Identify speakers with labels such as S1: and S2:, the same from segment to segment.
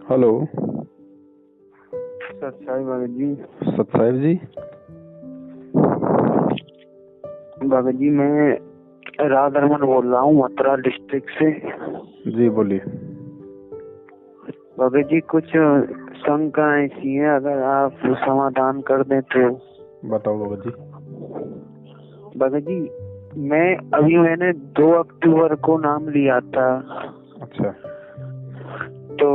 S1: Hello.
S2: सत साहिब भगत जी।
S1: सत साहिब जी।
S2: भगत जी मैं राधारमन बोल रहा हूँ मथुरा डिस्ट्रिक्ट से।
S1: जी बोलिए।
S2: भगत जी कुछ शंका ऐसी है, अगर आप समाधान कर दें तो।
S1: बताओ भगत जी।
S2: भगत जी मैंने 2 अक्टूबर को नाम लिया था।
S1: अच्छा।
S2: तो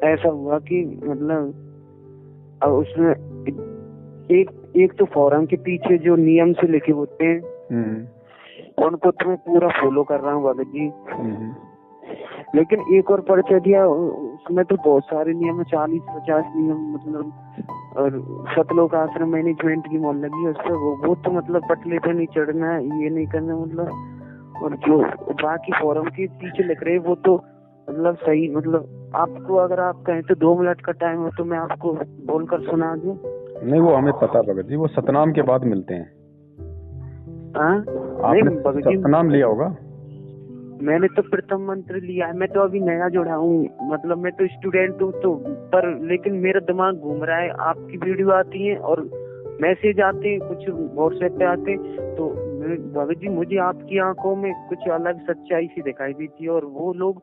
S2: ऐसा हुआ कि मतलब अब उसमें एक तो फॉर्म के पीछे जो नियम से लिखे होते हैं उनको तो मैं पूरा फॉलो कर रहा हूँ भगत जी। लेकिन एक और पर्चा दिया, उसमें तो बहुत सारे नियम, 40-50 नियम, मतलब और सतलोक आश्रम मैनेजमेंट की मौल लगी है उस पर। वो तो मतलब पटले पे नहीं चढ़ना है, ये नहीं करना, मतलब। और जो बाकी फॉर्म के पीछे लिख रहे वो तो मतलब सही, मतलब आपको अगर आप कहें तो 2 मिनट का टाइम हो तो मैं आपको बोलकर सुना दूं।
S1: नहीं, वो हमें पता भगत जी, वो सतनाम के बाद मिलते हैं। आपने सतनाम लिया होगा।
S2: मैंने तो प्रथम मंत्र लिया है, मैं तो अभी नया जुड़ा हूँ, मतलब मैं तो स्टूडेंट हूँ तो। पर लेकिन मेरा दिमाग घूम रहा है, आपकी वीडियो आती है और मैसेज आते हैं, कुछ व्हाट्सएप पे आते हैं, तो भगत जी मुझे आपकी आंखों में कुछ अलग सच्चाई सी दिखाई देती है। और वो लोग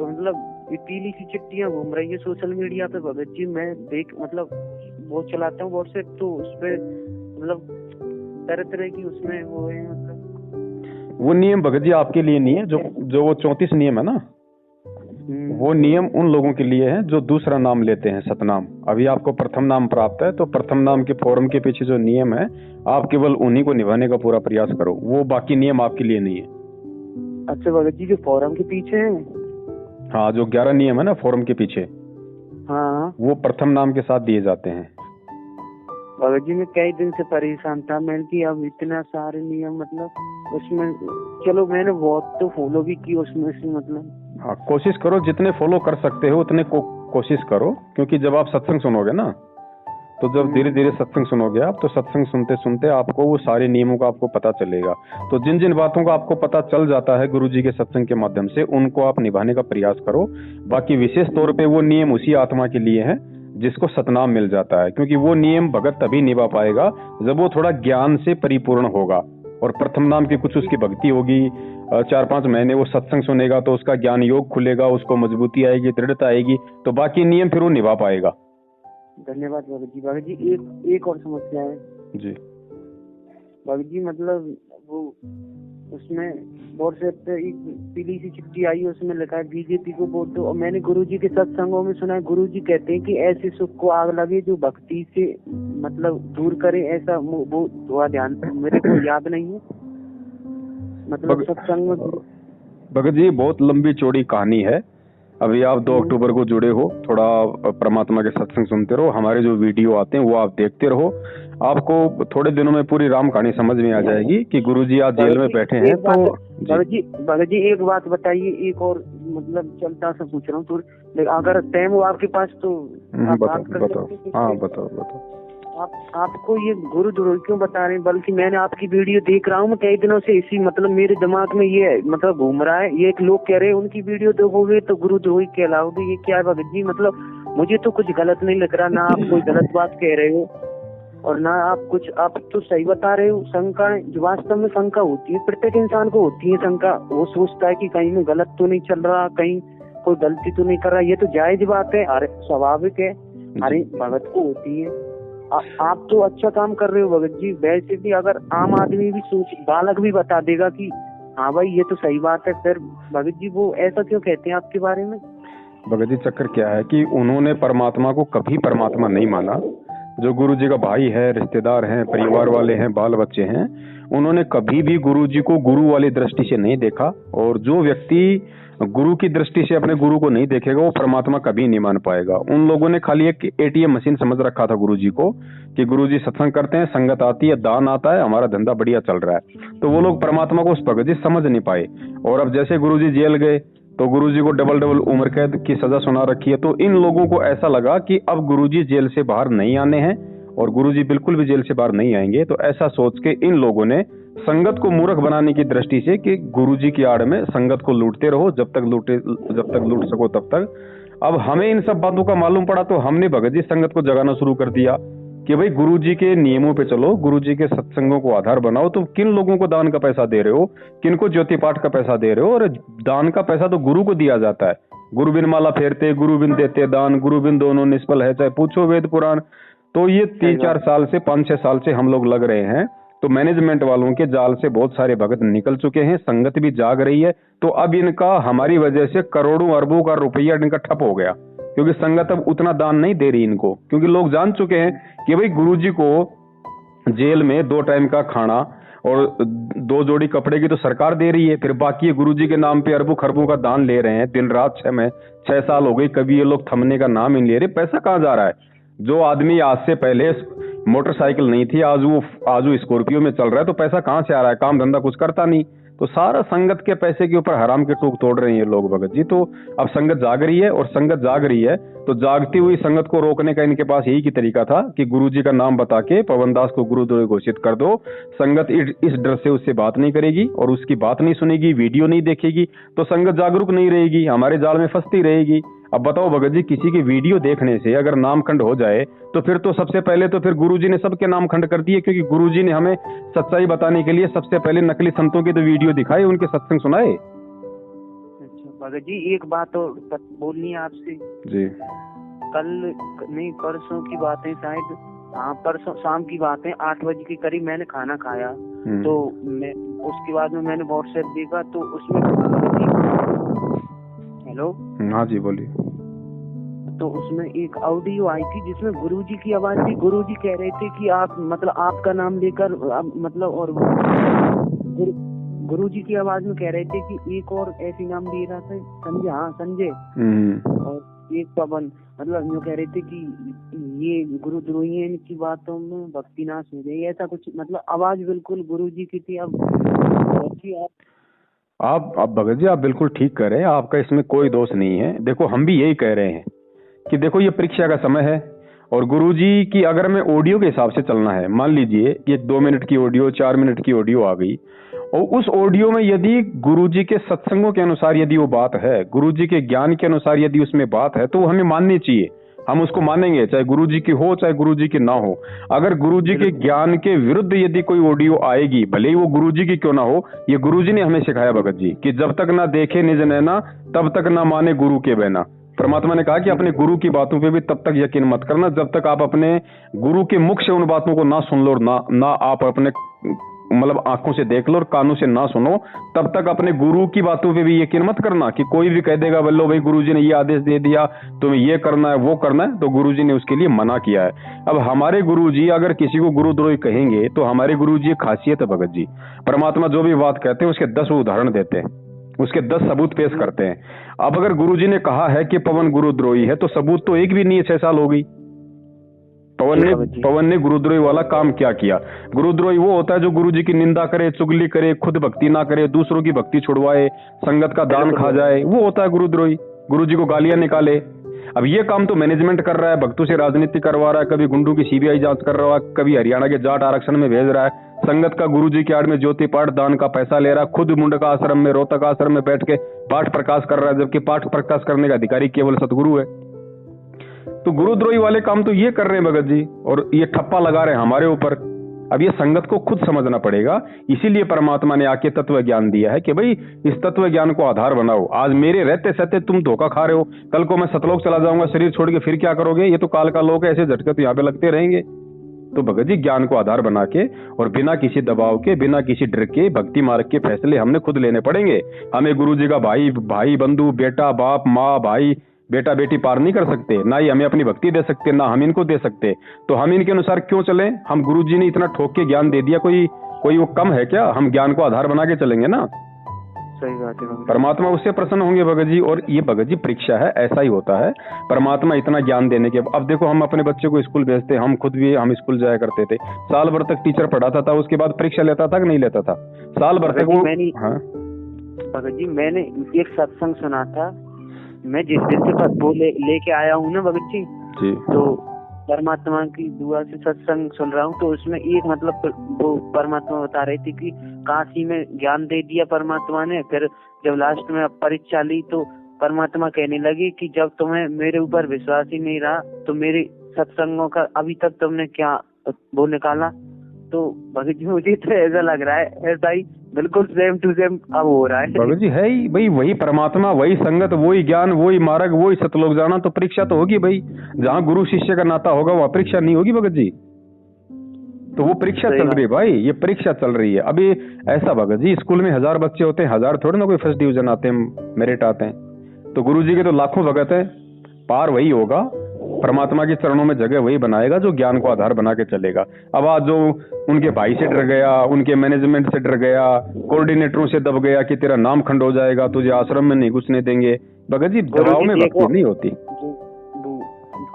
S2: मतलब ये पीली सी चिट्ठियां घूम रही है सोशल मीडिया पे भगत जी। मैं मतलब वो चलाता हूँ व्हाट्सएप, तो उस पे मतलब तरह तरह की उसमें वो है, मतलब
S1: वो नियम भगत जी आपके लिए नहीं है। जो वो 34 नियम है ना, वो नियम उन लोगों के लिए है जो दूसरा नाम लेते हैं, सतनाम। अभी आपको प्रथम नाम प्राप्त है, तो प्रथम नाम के फॉर्म के पीछे जो नियम है, आप केवल उन्हीं को निभाने का पूरा प्रयास करो। वो बाकी नियम आपके लिए नहीं है।
S2: अच्छा भगत जी, जो फॉर्म के पीछे है?
S1: हाँ, जो 11 नियम है ना फॉर्म के पीछे,
S2: हाँ,
S1: वो प्रथम नाम के साथ दिए जाते हैं।
S2: भगत जी मैं कई दिन से परेशान था, मैंने कि अब इतना सारे नियम, मतलब उसमें चलो मैंने बहुत तो फॉलो भी की उसमें से, मतलब।
S1: हाँ, कोशिश करो जितने फॉलो कर सकते हो उतने कोशिश करो, क्योंकि जब आप सत्संग सुनोगे ना, तो जब धीरे धीरे सत्संग सुनोगे आप, तो सत्संग सुनते सुनते आपको वो सारे नियमों का आपको पता चलेगा। तो जिन जिन बातों का आपको पता चल जाता है गुरु जी के सत्संग के माध्यम से, उनको आप निभाने का प्रयास करो। बाकी विशेष तौर पे वो नियम उसी आत्मा के लिए हैं जिसको सतनाम मिल जाता है, क्योंकि वो नियम भगत तभी निभा पाएगा जब वो थोड़ा ज्ञान से परिपूर्ण होगा। और प्रथम नाम की कुछ उसकी भक्ति होगी, 4-5 महीने वो सत्संग सुनेगा तो उसका ज्ञान योग खुलेगा, उसको मजबूती आएगी, दृढ़ता आएगी, तो बाकी नियम फिर वो निभा पाएगा।
S2: धन्यवाद भगत जी। भगत जी एक और समस्या है
S1: जी
S2: भगत जी, मतलब वो उसमें व्हाट्सएप पे एक पीली सी चिट्ठी आई है, उसमें लिखा है बीजेपी को वोट दो। और मैंने गुरुजी के सत्संगों में सुना है, गुरुजी कहते हैं कि ऐसे सुख को आग लगे जो भक्ति से मतलब दूर करे, ऐसा वो थोड़ा ध्यान पे, मेरे को याद नहीं है, मतलब सत्संग में।
S1: भगत जी बहुत लंबी चौड़ी कहानी है। अभी आप 2 अक्टूबर को जुड़े हो, थोड़ा परमात्मा के सत्संग सुनते रहो, हमारे जो वीडियो आते हैं वो आप देखते रहो। आपको थोड़े दिनों में पूरी राम कहानी समझ में आ जाएगी कि गुरुजी आज जेल में बैठे हैं। तो
S2: भगत जी एक बात बताइए, एक और मतलब चलता सा पूछ रहा हूँ, तो अगर टाइम हो आपके पास तो आप बात कर सकते हैं।
S1: हाँ बताओ।
S2: आपको ये गुरुद्रोही क्यों बता रहे हैं? बल्कि मैंने आपकी वीडियो देख रहा हूँ कई दिनों से, इसी मतलब मेरे दिमाग में ये मतलब घूम रहा है। ये एक लोग कह रहे हैं उनकी वीडियो देखोगे तो गुरुद्रोही कहलाओगे, ये क्या है भगत जी? मतलब मुझे तो कुछ गलत नहीं लग रहा, ना आप कोई गलत बात कह रहे हो और ना आप तो सही बता रहे हो। शंका जो वास्तव में शंका होती है, प्रत्येक इंसान को होती है शंका। वो सोचता है कि कहीं में गलत तो नहीं चल रहा, कहीं कोई गलती तो नहीं कर रहा। ये तो जायज बात है, अरे स्वाभाविक है, अरे भगत को होती है। आप तो अच्छा काम कर रहे हो भगत जी। वैसे भी अगर आम आदमी भी बालक भी बता देगा कि हाँ भाई ये तो सही बात है, फिर भगत जी वो ऐसा क्यों कहते हैं आपके बारे में?
S1: भगत जी चक्कर क्या है कि उन्होंने परमात्मा को कभी परमात्मा नहीं माना। जो गुरु जी का भाई है, रिश्तेदार हैं, परिवार वाले हैं, बाल बच्चे हैं, उन्होंने कभी भी गुरु जी को गुरु वाली दृष्टि से नहीं देखा। और जो व्यक्ति गुरु की दृष्टि से अपने गुरु को नहीं देखेगा वो परमात्मा कभी नहीं मान पाएगा। उन लोगों ने खाली एक ATM मशीन समझ रखा था गुरु जी को, कि गुरु जी सत्संग करते हैं, संगत आती है, दान आता है, हमारा धंधा बढ़िया चल रहा है। तो वो लोग परमात्मा को उस भगत जी समझ नहीं पाए। और अब जैसे गुरु जी जेल गए तो गुरुजी को डबल उम्र कैद की सजा सुना रखी है। तो इन लोगों को ऐसा लगा कि अब गुरुजी जेल से बाहर नहीं आने हैं और गुरुजी बिल्कुल भी जेल से बाहर नहीं आएंगे। तो ऐसा सोच के इन लोगों ने संगत को मूर्ख बनाने की दृष्टि से कि गुरुजी की आड़ में संगत को लूटते रहो, जब तक लूट सको तब तक, अब हमें इन सब बातों का मालूम पड़ा तो हमने भगत जी संगत को जगाना शुरू कर दिया कि भाई गुरुजी के नियमों पे चलो, गुरुजी के सत्संगों को आधार बनाओ। तुम किन लोगों को दान का पैसा दे रहे हो, किन को ज्योति पाठ का पैसा दे रहे हो? और दान का पैसा तो गुरु को दिया जाता है। गुरु बिन माला फेरते, गुरु बिन देते दान, गुरु बिन दोनों निष्फल है, चाहे पूछो वेद पुराण। तो ये 3-4 साल से 5-6 साल से हम लोग लग रहे हैं। तो मैनेजमेंट वालों के जाल से बहुत सारे भगत निकल चुके हैं, संगत भी जाग रही है। तो अब इनका हमारी वजह से करोड़ों अरबों का रुपया इनका ठप हो गया, क्योंकि संगत अब उतना दान नहीं दे रही इनको, क्योंकि लोग जान चुके हैं कि भाई गुरुजी को जेल में 2 टाइम का खाना और 2 जोड़ी कपड़े की तो सरकार दे रही है, फिर बाकी गुरुजी के नाम पे अरबों खरबों का दान ले रहे हैं दिन रात। 6 साल हो गई, कभी ये लोग थमने का नाम ही नहीं ले रहे। पैसा कहाँ जा रहा है? जो आदमी आज से पहले मोटरसाइकिल नहीं थी, आज वो स्कॉर्पियो में चल रहा है, तो पैसा कहाँ से आ रहा है? काम धंधा कुछ करता नहीं, तो सारा संगत के पैसे के ऊपर हराम के टूक तोड़ रहे हैं ये लोग भगत जी। तो अब संगत जाग रही है, और संगत जाग रही है तो जागती हुई संगत को रोकने का इनके पास यही की तरीका था कि गुरुजी का नाम बता के पवनदास को गुरुद्रोही घोषित कर दो। संगत इस डर से उससे बात नहीं करेगी और उसकी बात नहीं सुनेगी, वीडियो नहीं देखेगी, तो संगत जागरूक नहीं रहेगी, हमारे जाल में फंसती रहेगी। अब बताओ भगत जी, किसी की वीडियो देखने से अगर नामखंड हो जाए तो फिर तो सबसे पहले तो फिर गुरुजी ने सबके नामखंड कर दिए, क्योंकि गुरुजी ने हमें सच्चाई बताने के लिए सबसे पहले नकली संतों की तो वीडियो दिखाई, उनके सत्संग सुनाए।
S2: अच्छा भगत जी, एक बात और बोलनी है आपसे
S1: जी।
S2: कल नहीं परसों की बात है शायद, हाँ परसों शाम की बात है, 8 बजे के करीब मैंने खाना खाया। तो मैं उसके बाद में मैंने व्हाट्सएप देखा तो उसमें, हेलो
S1: हाँ जी बोलिए।
S2: तो उसमें एक ऑडियो आई थी जिसमें गुरुजी की आवाज थी। गुरुजी कह रहे थे कि आप मतलब आपका नाम लेकर मतलब, और गुरुजी की आवाज में कह रहे थे कि एक और ऐसी नाम दे रहा था संजय, हाँ संजय, और एक पवन, मतलब जो कह रहे थे कि ये गुरुद्रोही है, इनकी बातों में भक्ति नाश हो गई, ऐसा कुछ, मतलब आवाज बिल्कुल गुरुजी की थी।
S1: आप भगत जी आप बिल्कुल ठीक कह रहे हैं, आपका इसमें कोई दोष नहीं है। देखो हम भी यही कह रहे हैं कि देखो ये परीक्षा का समय है, और गुरुजी की अगर हमें ऑडियो के हिसाब से चलना है, मान लीजिए ये 2 मिनट की ऑडियो, 4 मिनट की ऑडियो आ गई, और उस ऑडियो में यदि गुरुजी के सत्संगों के अनुसार यदि वो बात है, गुरुजी के ज्ञान के अनुसार यदि उसमें बात है, तो वो हमें माननी चाहिए, हम उसको मानेंगे, चाहे गुरुजी की हो चाहे गुरुजी की ना हो। अगर गुरुजी के ज्ञान के विरुद्ध यदि कोई ऑडियो आएगी, भले ही वो गुरुजी की क्यों ना हो, ये गुरुजी ने हमें सिखाया भगत जी कि जब तक ना देखे निज नैना तब तक ना माने गुरु के बहना। परमात्मा ने कहा कि अपने गुरु की बातों पे भी तब तक यकीन मत करना जब तक आप अपने गुरु के मुख से उन बातों को ना सुन लो, और ना आप अपने मतलब आंखों से देख लो और कानों से ना सुनो, तब तक अपने गुरु की बातों पे भी यकीन मत करना कि कोई भी कह देगा बल्लो भाई गुरुजी ने ये आदेश दे दिया तुम्हें ये करना है वो करना है, तो गुरुजी ने उसके लिए मना किया है। अब हमारे गुरुजी अगर किसी को गुरुद्रोही कहेंगे तो हमारे गुरुजी एक खासियत है भगत जी, परमात्मा जो भी बात कहते हैं उसके 10 उदाहरण देते हैं, उसके 10 सबूत पेश करते हैं। अब अगर गुरुजी ने कहा है कि पवन गुरुद्रोही है तो सबूत तो एक भी नहीं है। 6 साल हो गई, पवन ने गुरुद्रोही वाला काम क्या किया? गुरुद्रोही वो होता है जो गुरुजी की निंदा करे, चुगली करे, खुद भक्ति ना करे, दूसरों की भक्ति छुड़वाए, संगत का दान खा जाए, वो होता है गुरुद्रोही, गुरुजी को गालियां निकाले। अब ये काम तो मैनेजमेंट कर रहा है, भक्तों से राजनीति करवा रहा है, कभी गुंडों की सीबीआई जांच कर रहा है, कभी हरियाणा के जाट आरक्षण में भेज रहा है, संगत का गुरुजी की आड़ में ज्योति पाठ दान का पैसा ले रहा है, खुद मुंडका आश्रम में रोहतक आश्रम में बैठ के पाठ प्रकाश कर रहा है, जबकि पाठ प्रकाश करने का अधिकारी केवल सतगुरु है। तो गुरुद्रोही वाले काम तो ये कर रहे हैं भगत जी, और ये ठप्पा लगा रहे हैं हमारे ऊपर। अब ये संगत को खुद समझना पड़ेगा, इसीलिए परमात्मा ने आके तत्व ज्ञान दिया है कि भाई इस तत्व ज्ञान को आधार बनाओ। आज मेरे रहते सहते तुम धोखा खा रहे हो, कल को मैं सतलोक चला जाऊंगा शरीर छोड़ के, फिर क्या करोगे? ये तो काल का लोक है, ऐसे झटके तो यहाँ पे लगते रहेंगे। तो भगत जी ज्ञान को आधार बना के और बिना किसी दबाव के, बिना किसी डर के भक्ति मार्ग के फैसले हमने खुद लेने पड़ेंगे। हमें गुरुजी का भाई बंधु, बेटा बाप, माँ भाई, बेटा बेटी पार नहीं कर सकते, ना ही हमें अपनी भक्ति दे सकते, ना हम इनको दे सकते। तो हम इनके अनुसार क्यों चलें? हम गुरुजी ने इतना ठोक के ज्ञान दे दिया, कोई वो कम है क्या? हम ज्ञान को आधार बना के चलेंगे ना।
S2: सही बात है।
S1: परमात्मा उससे प्रसन्न होंगे भगत जी, और ये भगत जी परीक्षा है, ऐसा ही होता है। परमात्मा इतना ज्ञान देने के अब देखो हम अपने बच्चे को स्कूल भेजते, हम खुद भी हम स्कूल जाया करते थे, साल भर तक टीचर पढ़ाता था, उसके बाद परीक्षा लेता था कि नहीं लेता था? साल भर तक वो। हाँ
S2: भगत जी मैंने एक सत्संग सुना था, मैं जिस दिन से वो लेके आया हूँ ना भगत जी, तो परमात्मा की दुआ से सत्संग सुन रहा हूँ, तो उसमें एक मतलब वो परमात्मा बता रही थी कि काशी में ज्ञान दे दिया परमात्मा ने, फिर जब लास्ट में परीक्षा ली तो परमात्मा कहने लगी कि जब तुम्हें मेरे ऊपर विश्वास ही नहीं रहा तो मेरे सत्संगों का अभी तक तुमने क्या वो निकाला। तो भगत जी मुझे तो ऐसा लग रहा है भाई बिल्कुल सेम टू सेम अब हो रहा है।
S1: भगत जी है ही भाई, वही परमात्मा, वही संगत, वही ज्ञान, वही मार्ग, वही सतलोक जाना। तो परीक्षा तो होगी भाई, जहाँ गुरु शिष्य का नाता होगा वहाँ परीक्षा नहीं होगी भगत जी। तो वो परीक्षा चल रही है भाई, ये परीक्षा चल रही है अभी। ऐसा भगत जी, स्कूल में 1000 बच्चे होते हैं, 1000 थोड़े ना कोई फर्स्ट डिवीजन आते हैं, मेरिट आते हैं। तो गुरु जी के तो लाखों भगत हैं, पार वही होगा, परमात्मा के चरणों में जगह वही बनाएगा जो ज्ञान को आधार बना के चलेगा। अब आज जो उनके भाई से डर गया, उनके मैनेजमेंट से डर गया, कोऑर्डिनेटरों से दब गया कि तेरा नाम खंड हो जाएगा, तुझे आश्रम में नहीं घुसने देंगे। भगत जी दबाव में भक्ति नहीं होती।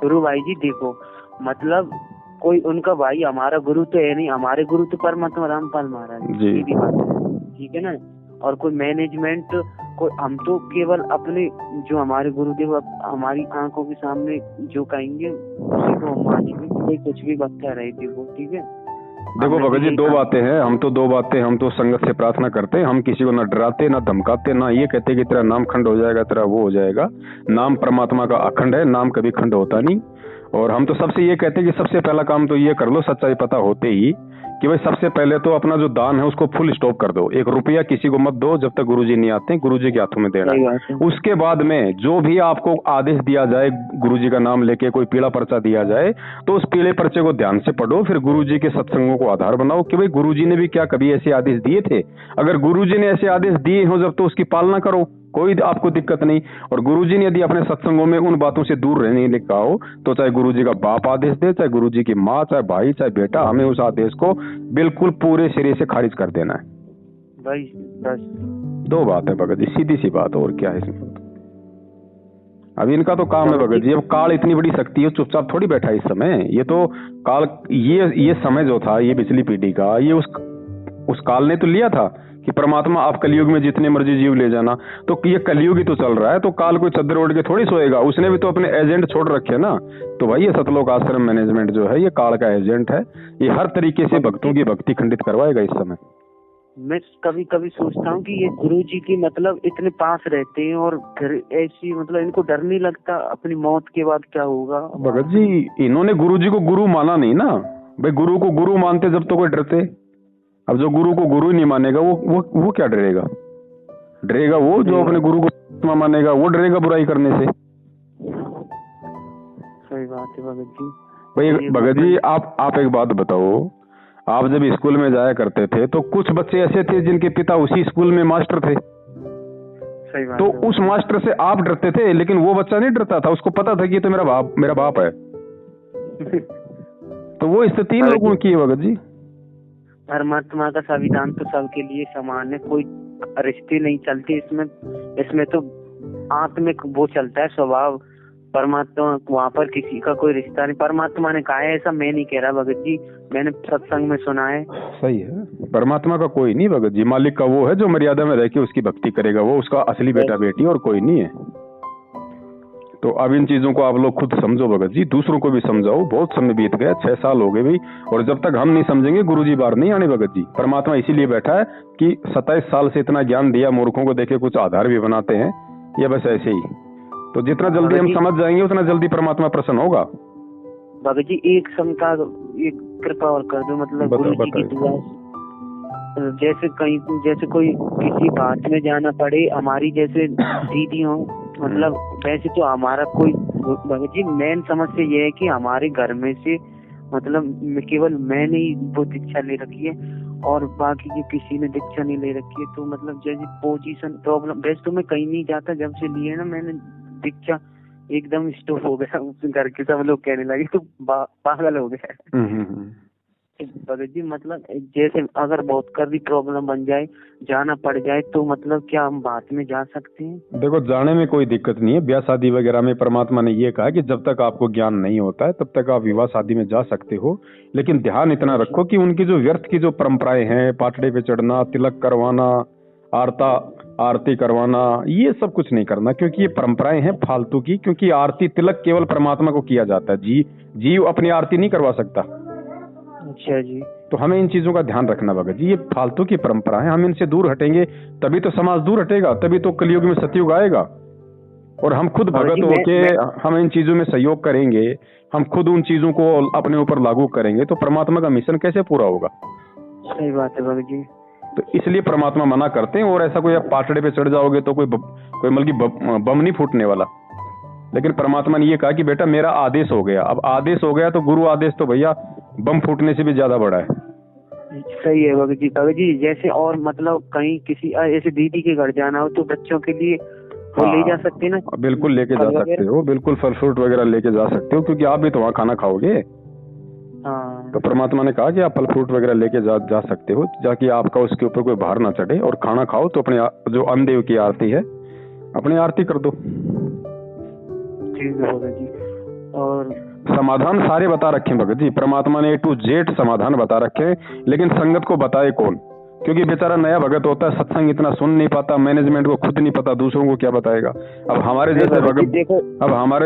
S2: गुरु भाई जी देखो, मतलब कोई उनका भाई हमारा गुरु तो है नहीं, हमारे गुरु तो परमात्मा रामपाल महाराज जी, ये भी बात है, ठीक है ना। और कोई मैनेजमेंट कोई, हम तो केवल अपने जो हमारे गुरुदेव हमारी आंखों के सामने जो कहेंगे उसी को हम मानेंगे, कोई कुछ भी बता रहे थे वो, ठीक है।
S1: देखो भगत जी दो बातें हैं, हम तो संगत से प्रार्थना करते हैं, हम किसी को ना डराते ना धमकाते, ना ये कहते कि तेरा नाम खंड हो जाएगा, तेरा वो हो जाएगा। नाम परमात्मा का अखंड है, नाम कभी खंड होता नहीं। और हम तो सबसे ये कहते हैं कि सबसे पहला काम तो ये कर लो, सच्चाई पता होते ही, कि भाई सबसे पहले तो अपना जो दान है उसको फुल स्टॉप कर दो। 1 रुपया किसी को मत दो जब तक गुरुजी नहीं आते, गुरुजी के हाथों में देना है। उसके बाद में जो भी आपको आदेश दिया जाए, गुरुजी का नाम लेके कोई पीला पर्चा दिया जाए तो उस पीले पर्चे को ध्यान से पढ़ो, फिर गुरुजी के सत्संगों को आधार बनाओ कि भाई गुरुजी ने भी क्या कभी ऐसे आदेश दिए थे। अगर गुरुजी ने ऐसे आदेश दिए हो जब, तो उसकी पालना करो, कोई आपको दिक्कत नहीं। और गुरुजी ने यदि अपने सत्संगों में उन बातों से दूर रहने ने कहा हो, तो चाहे गुरुजी का बाप आदेश दे, चाहे गुरुजी की माँ, चाहे भाई, चाहे बेटा, हमें उस आदेश को बिल्कुल पूरे सिरे से खारिज कर देना है
S2: भाई। बस
S1: 2 बात है भगत जी, सीधी सी बात, और क्या है इसमें। अब इनका तो काम है भगत जी, अब काल इतनी बड़ी शक्ति है, चुपचाप थोड़ी बैठा है इस समय। ये तो काल, ये समय जो था, ये पिछली पीढ़ी का, ये उस काल ने तो लिया था कि परमात्मा आप कलयुग में जितने मर्जी जीव ले जाना। तो ये कलयुग ही तो चल रहा है, तो काल कोई चद्दर ओढ़ के थोड़ी सोएगा, उसने भी तो अपने एजेंट छोड़ रखे ना। तो भाई ये सतलोक आश्रम मैनेजमेंट जो है, ये काल का एजेंट है, ये हर तरीके से भक्तों की भक्ति खंडित करवाएगा इस समय।
S2: मैं कभी कभी सोचता हूँ कि ये गुरुजी की मतलब इतने पास रहते हैं और फिर ऐसी मतलब इनको डर नहीं लगता अपनी मौत के बाद क्या होगा।
S1: भगत जी इन्होंने गुरुजी को गुरु माना नहीं ना भाई, गुरु को गुरु मानते जब तो कोई डरते। अब जो गुरु को गुरु नहीं मानेगा वो क्या डरेगा? डरेगा वो जो अपने गुरु को मानेगा, वो डरेगा बुराई करने से।
S2: सही बात है भगत जी।
S1: भाई भगत जी आप एक बात बताओ, आप जब स्कूल में जाया करते थे तो कुछ बच्चे ऐसे थे जिनके पिता उसी स्कूल में मास्टर थे।
S2: सही बात
S1: तो
S2: है।
S1: उस मास्टर से आप डरते थे, लेकिन वो बच्चा नहीं डरता था, उसको पता था कि तो मेरा बाप है। तो वो स्थिति लोगों की है भगत जी।
S2: परमात्मा का संविधान तो सबके लिए समान है, कोई रिश्ते नहीं चलते इसमें तो आत्मिक वो चलता है स्वभाव। परमात्मा वहाँ पर किसी का कोई रिश्ता नहीं, परमात्मा ने कहा है ऐसा, मैं नहीं कह रहा भगत जी, मैंने सत्संग में सुना है।
S1: सही है, परमात्मा का कोई नहीं भगत जी, मालिक का वो है जो मर्यादा में रह के उसकी भक्ति करेगा, वो उसका असली बेटा बेटी और कोई नहीं है। तो अब इन चीजों को आप लोग खुद समझो भगत जी, दूसरों को भी समझाओ। बहुत समय बीत गया, 6 साल हो गए भाई, और जब तक हम नहीं समझेंगे गुरुजी बाहर नहीं आने भगत जी। परमात्मा इसीलिए बैठा है कि 27 साल से इतना ज्ञान दिया, मूर्खों को देखे कुछ आधार भी बनाते हैं, या बस ऐसे ही। तो जितना जल्दी हम समझ जाएंगे उतना जल्दी परमात्मा प्रसन्न होगा।
S2: भगत जी एक कृपा और कर दो, मतलब गुरु जी की दुआ, जैसे कोई किसी बात में जाना पड़े, हमारी जैसे दीदी हो, मतलब वैसे तो हमारा कोई भगत जी मेन समस्या ये है कि हमारे घर में से मतलब केवल मैंने ही वो दीक्षा ले रखी है और बाकी की किसी ने दीक्षा नहीं ले रखी है। तो मतलब जैसे पोजीशन प्रॉब्लम, वैसे तो मैं कहीं नहीं जाता, जब से लिए ना मैंने दीक्षा एकदम स्टॉप हो गया। घर के सब लोग कहने लगे तो पागल हो गया। भगत जी मतलब जैसे अगर बहुत कर भी प्रॉब्लम बन जाए, जाना पड़ जाए, तो मतलब क्या हम बात में जा सकते हैं?
S1: देखो जाने में कोई दिक्कत नहीं है, ब्याह शादी वगैरह में परमात्मा ने ये कहा कि जब तक आपको ज्ञान नहीं होता है तब तक आप विवाह शादी में जा सकते हो। लेकिन ध्यान इतना रखो कि उनकी जो व्यर्थ की जो परंपराएं हैं, पाटड़े पे चढ़ना, तिलक करवाना, आरती करवाना, ये सब कुछ नहीं करना, क्योंकि ये परंपराएं हैं फालतू की। क्योंकि आरती तिलक केवल परमात्मा को किया जाता है, जीव अपनी आरती नहीं करवा सकता।
S2: अच्छा जी।
S1: तो हमें इन चीजों का ध्यान रखना भगत जी, ये फालतू की परंपरा है, हम इनसे दूर हटेंगे तभी तो समाज दूर हटेगा, तभी तो कलयुग में सतयुग आएगा। और हम खुद
S2: बाबा
S1: भगत
S2: जी
S1: होके हम इन चीजों में सहयोग करेंगे, हम खुद उन चीजों को अपने ऊपर लागू करेंगे तो परमात्मा का मिशन कैसे पूरा होगा?
S2: सही बात है बाबा जी।
S1: तो इसलिए परमात्मा मना करते हैं। और ऐसा कोई आप पाटड़े पे चढ़ जाओगे तो कोई मतलब कि बम नहीं फूटने वाला। लेकिन परमात्मा ने ये कहा कि बेटा मेरा आदेश हो गया। अब आदेश हो गया तो गुरु आदेश तो भैया बम फूटने से भी ज्यादा बड़ा है।
S2: सही है बाबा जी। बाबा जी जैसे और मतलब कहीं किसी ऐसे दीदी के घर जाना हो तो बच्चों के लिए वो ले जा सकते हैं ना?
S1: बिल्कुल लेके जा सकते हो, बिल्कुल फल फ्रूट वगैरह लेके जा सकते हो, क्योंकि आप भी तो वहाँ खाना खाओगे।
S2: हाँ।
S1: तो परमात्मा ने कहा कि आप फल फ्रूट वगैरह लेके जा सकते हो, जाकि आपका उसके ऊपर कोई भार ना चढ़े। और खाना खाओ तो अपने जो अन्नदेव की आरती है अपनी आरती कर दो।
S2: ठीक है भगत जी। और
S1: समाधान सारे बता रखे भगत जी, परमात्मा ने A to Z समाधान बता रखे, लेकिन संगत को बताए कौन? क्योंकि बेचारा नया भगत होता है, सत्संग इतना सुन नहीं पाता, मैनेजमेंट को खुद नहीं पता, दूसरों को क्या बताएगा? अब हमारे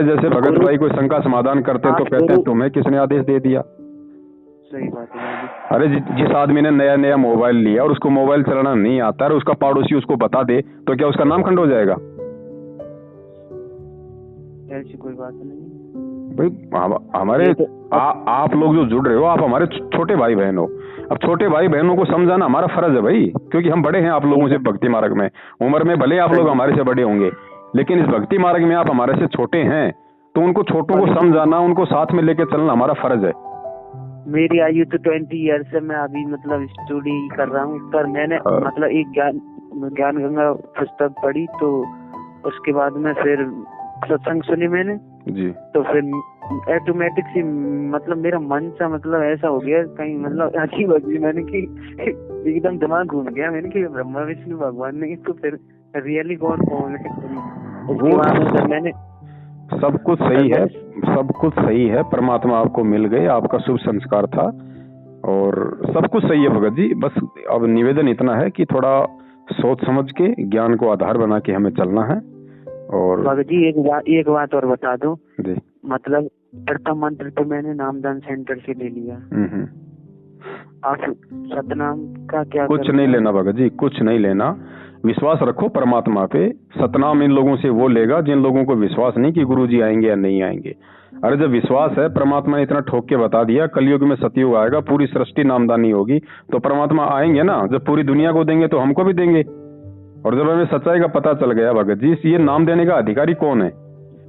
S1: जैसे भगत भाई कोई शंका समाधान करते हैं तो कहते हैं तुम्हें किसने आदेश दे दिया?
S2: सही बात है।
S1: अरे जिस आदमी ने नया नया मोबाइल लिया और उसको मोबाइल चलाना नहीं आता और उसका पड़ोसी उसको बता दे तो क्या उसका नाम खंड हो जाएगा?
S2: ऐसी कोई बात नहीं
S1: भाई। हमारे आप लोग जो जुड़ रहे हो, आप हमारे छोटे भाई बहन हो। अब छोटे भाई बहनों को समझाना हमारा फर्ज है भाई, क्योंकि हम बड़े हैं आप लोगों से भक्ति मार्ग में। उम्र में भले आप लोग हमारे से बड़े होंगे, लेकिन इस भक्ति मार्ग में आप हमारे से छोटे हैं, तो उनको छोटों को समझाना, उनको साथ में लेके चलना हमारा फर्ज है।
S2: मेरी आयु तो 20 ईयर्स है, मैं अभी मतलब स्टडी कर रहा हूँ, पर मैंने मतलब एक ज्ञान गंगा पुस्तक पढ़ी, तो उसके बाद में फिर सत्संग सुनी मैंने जी। तो फिर ऑटोमेटिक सी मतलब मेरा मन सा मतलब ऐसा हो गया कहीं मतलब अजीब अजीब, मैंने कि एकदम दिमाग घूम गया। मैंने कि ब्रह्मा विष्णु भगवान नहीं तो फिर रियली गॉड कौन है? उसके बाद मैंने
S1: सब कुछ सही है, सब कुछ सही है, परमात्मा आपको मिल गए, आपका शुभ संस्कार था और सब कुछ सही है भगत जी। बस अब निवेदन इतना है कि थोड़ा सोच समझ के ज्ञान को आधार बना के हमें चलना है। और
S2: भगत जी एक बात और बता दो जी। मतलब प्रथम मंत्र तो मैंने नामदान सेंटर से ले लिया, आप सतनाम का क्या?
S1: कुछ नहीं लेना भगत जी, कुछ नहीं लेना। विश्वास रखो परमात्मा पे। सतनाम इन लोगों से वो लेगा जिन लोगों को विश्वास नहीं कि गुरुजी आएंगे या नहीं आएंगे। अरे जब विश्वास है, परमात्मा ने इतना ठोक के बता दिया कलयुग में सतयुग आएगा, पूरी सृष्टि नामदानी होगी, तो परमात्मा आएंगे ना। जब पूरी दुनिया को देंगे तो हमको भी देंगे। और जब हमें सच्चाई का पता चल गया भगत जी, ये नाम देने का अधिकारी कौन है?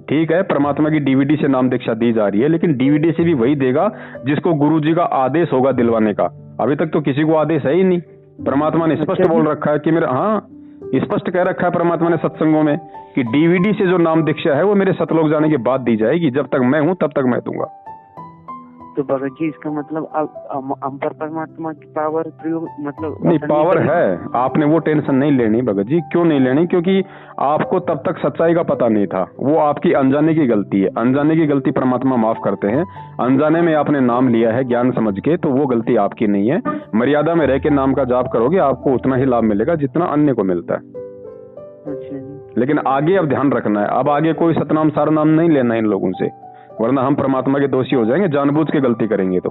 S1: ठीक है, परमात्मा की डीवीडी से नाम दीक्षा दी जा रही है, लेकिन डीवीडी से भी वही देगा जिसको गुरुजी का आदेश होगा दिलवाने का। अभी तक तो किसी को आदेश है ही नहीं। परमात्मा ने स्पष्ट बोल रखा है कि मेरा, स्पष्ट कह रखा है परमात्मा ने सत्संगों में कि डीवीडी से जो नाम दीक्षा है वो मेरे सतलोक जाने के बाद दी जाएगी, जब तक मैं हूं तब तक मैं दूंगा।
S2: तो भगत जी इसका मतलब हम पर परमात्मा की पावर प्रयोग मतलब
S1: नहीं, पावर है, आपने वो टेंशन नहीं लेनी भगत जी। क्यों नहीं लेनी? क्योंकि आपको तब तक सच्चाई का पता नहीं था, वो आपकी अनजाने की गलती है। अनजाने की गलती परमात्मा माफ करते हैं। अनजाने में आपने नाम लिया है ज्ञान समझ के, तो वो गलती आपकी नहीं है। मर्यादा में रह के नाम का जाप करोगे, आपको उतना ही लाभ मिलेगा जितना अन्य को मिलता है। लेकिन आगे अब ध्यान रखना है, अब आगे कोई सतनाम सारनाम नहीं लेना इन लोगों से, वरना हम परमात्मा के दोषी हो जाएंगे, जानबूझ के गलती करेंगे तो।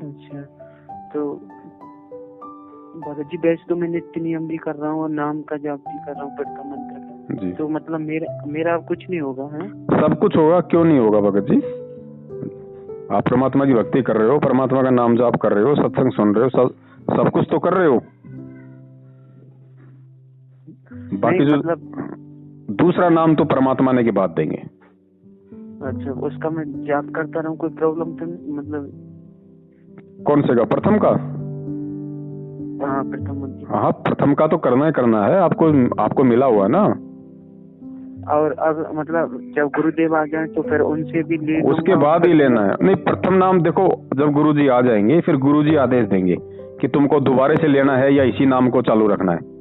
S2: अच्छा, तो भगत जी वैसे तो मैं नित्य नियम भी कर रहा हूँ और नाम का जाप भी कर रहा हूँ, प्रथम मंत्र का, तो मतलब मेरा कुछ नहीं होगा? है
S1: सब कुछ होगा, क्यों नहीं होगा भगत जी? आप परमात्मा की भक्ति कर रहे हो, परमात्मा का नाम जाप कर रहे हो, सत्संग सुन रहे हो, सब कुछ तो कर रहे हो। बाकी जो मतलब दूसरा नाम तो परमात्मा ने के बाद देंगे।
S2: अच्छा, उसका मैं जाप करता रहूं, कोई प्रॉब्लम तो मतलब?
S1: कौन से का? प्रथम का?
S2: प्रथम
S1: प्रथम का तो करना ही करना है, आपको मिला हुआ ना।
S2: और अब मतलब जब गुरुदेव आ जाए तो फिर उनसे भी ले,
S1: उसके बाद ही लेना है। नहीं, प्रथम नाम देखो, जब गुरुजी आ जाएंगे फिर गुरुजी आदेश देंगे कि तुमको दोबारा से लेना है या इसी नाम को चालू रखना है।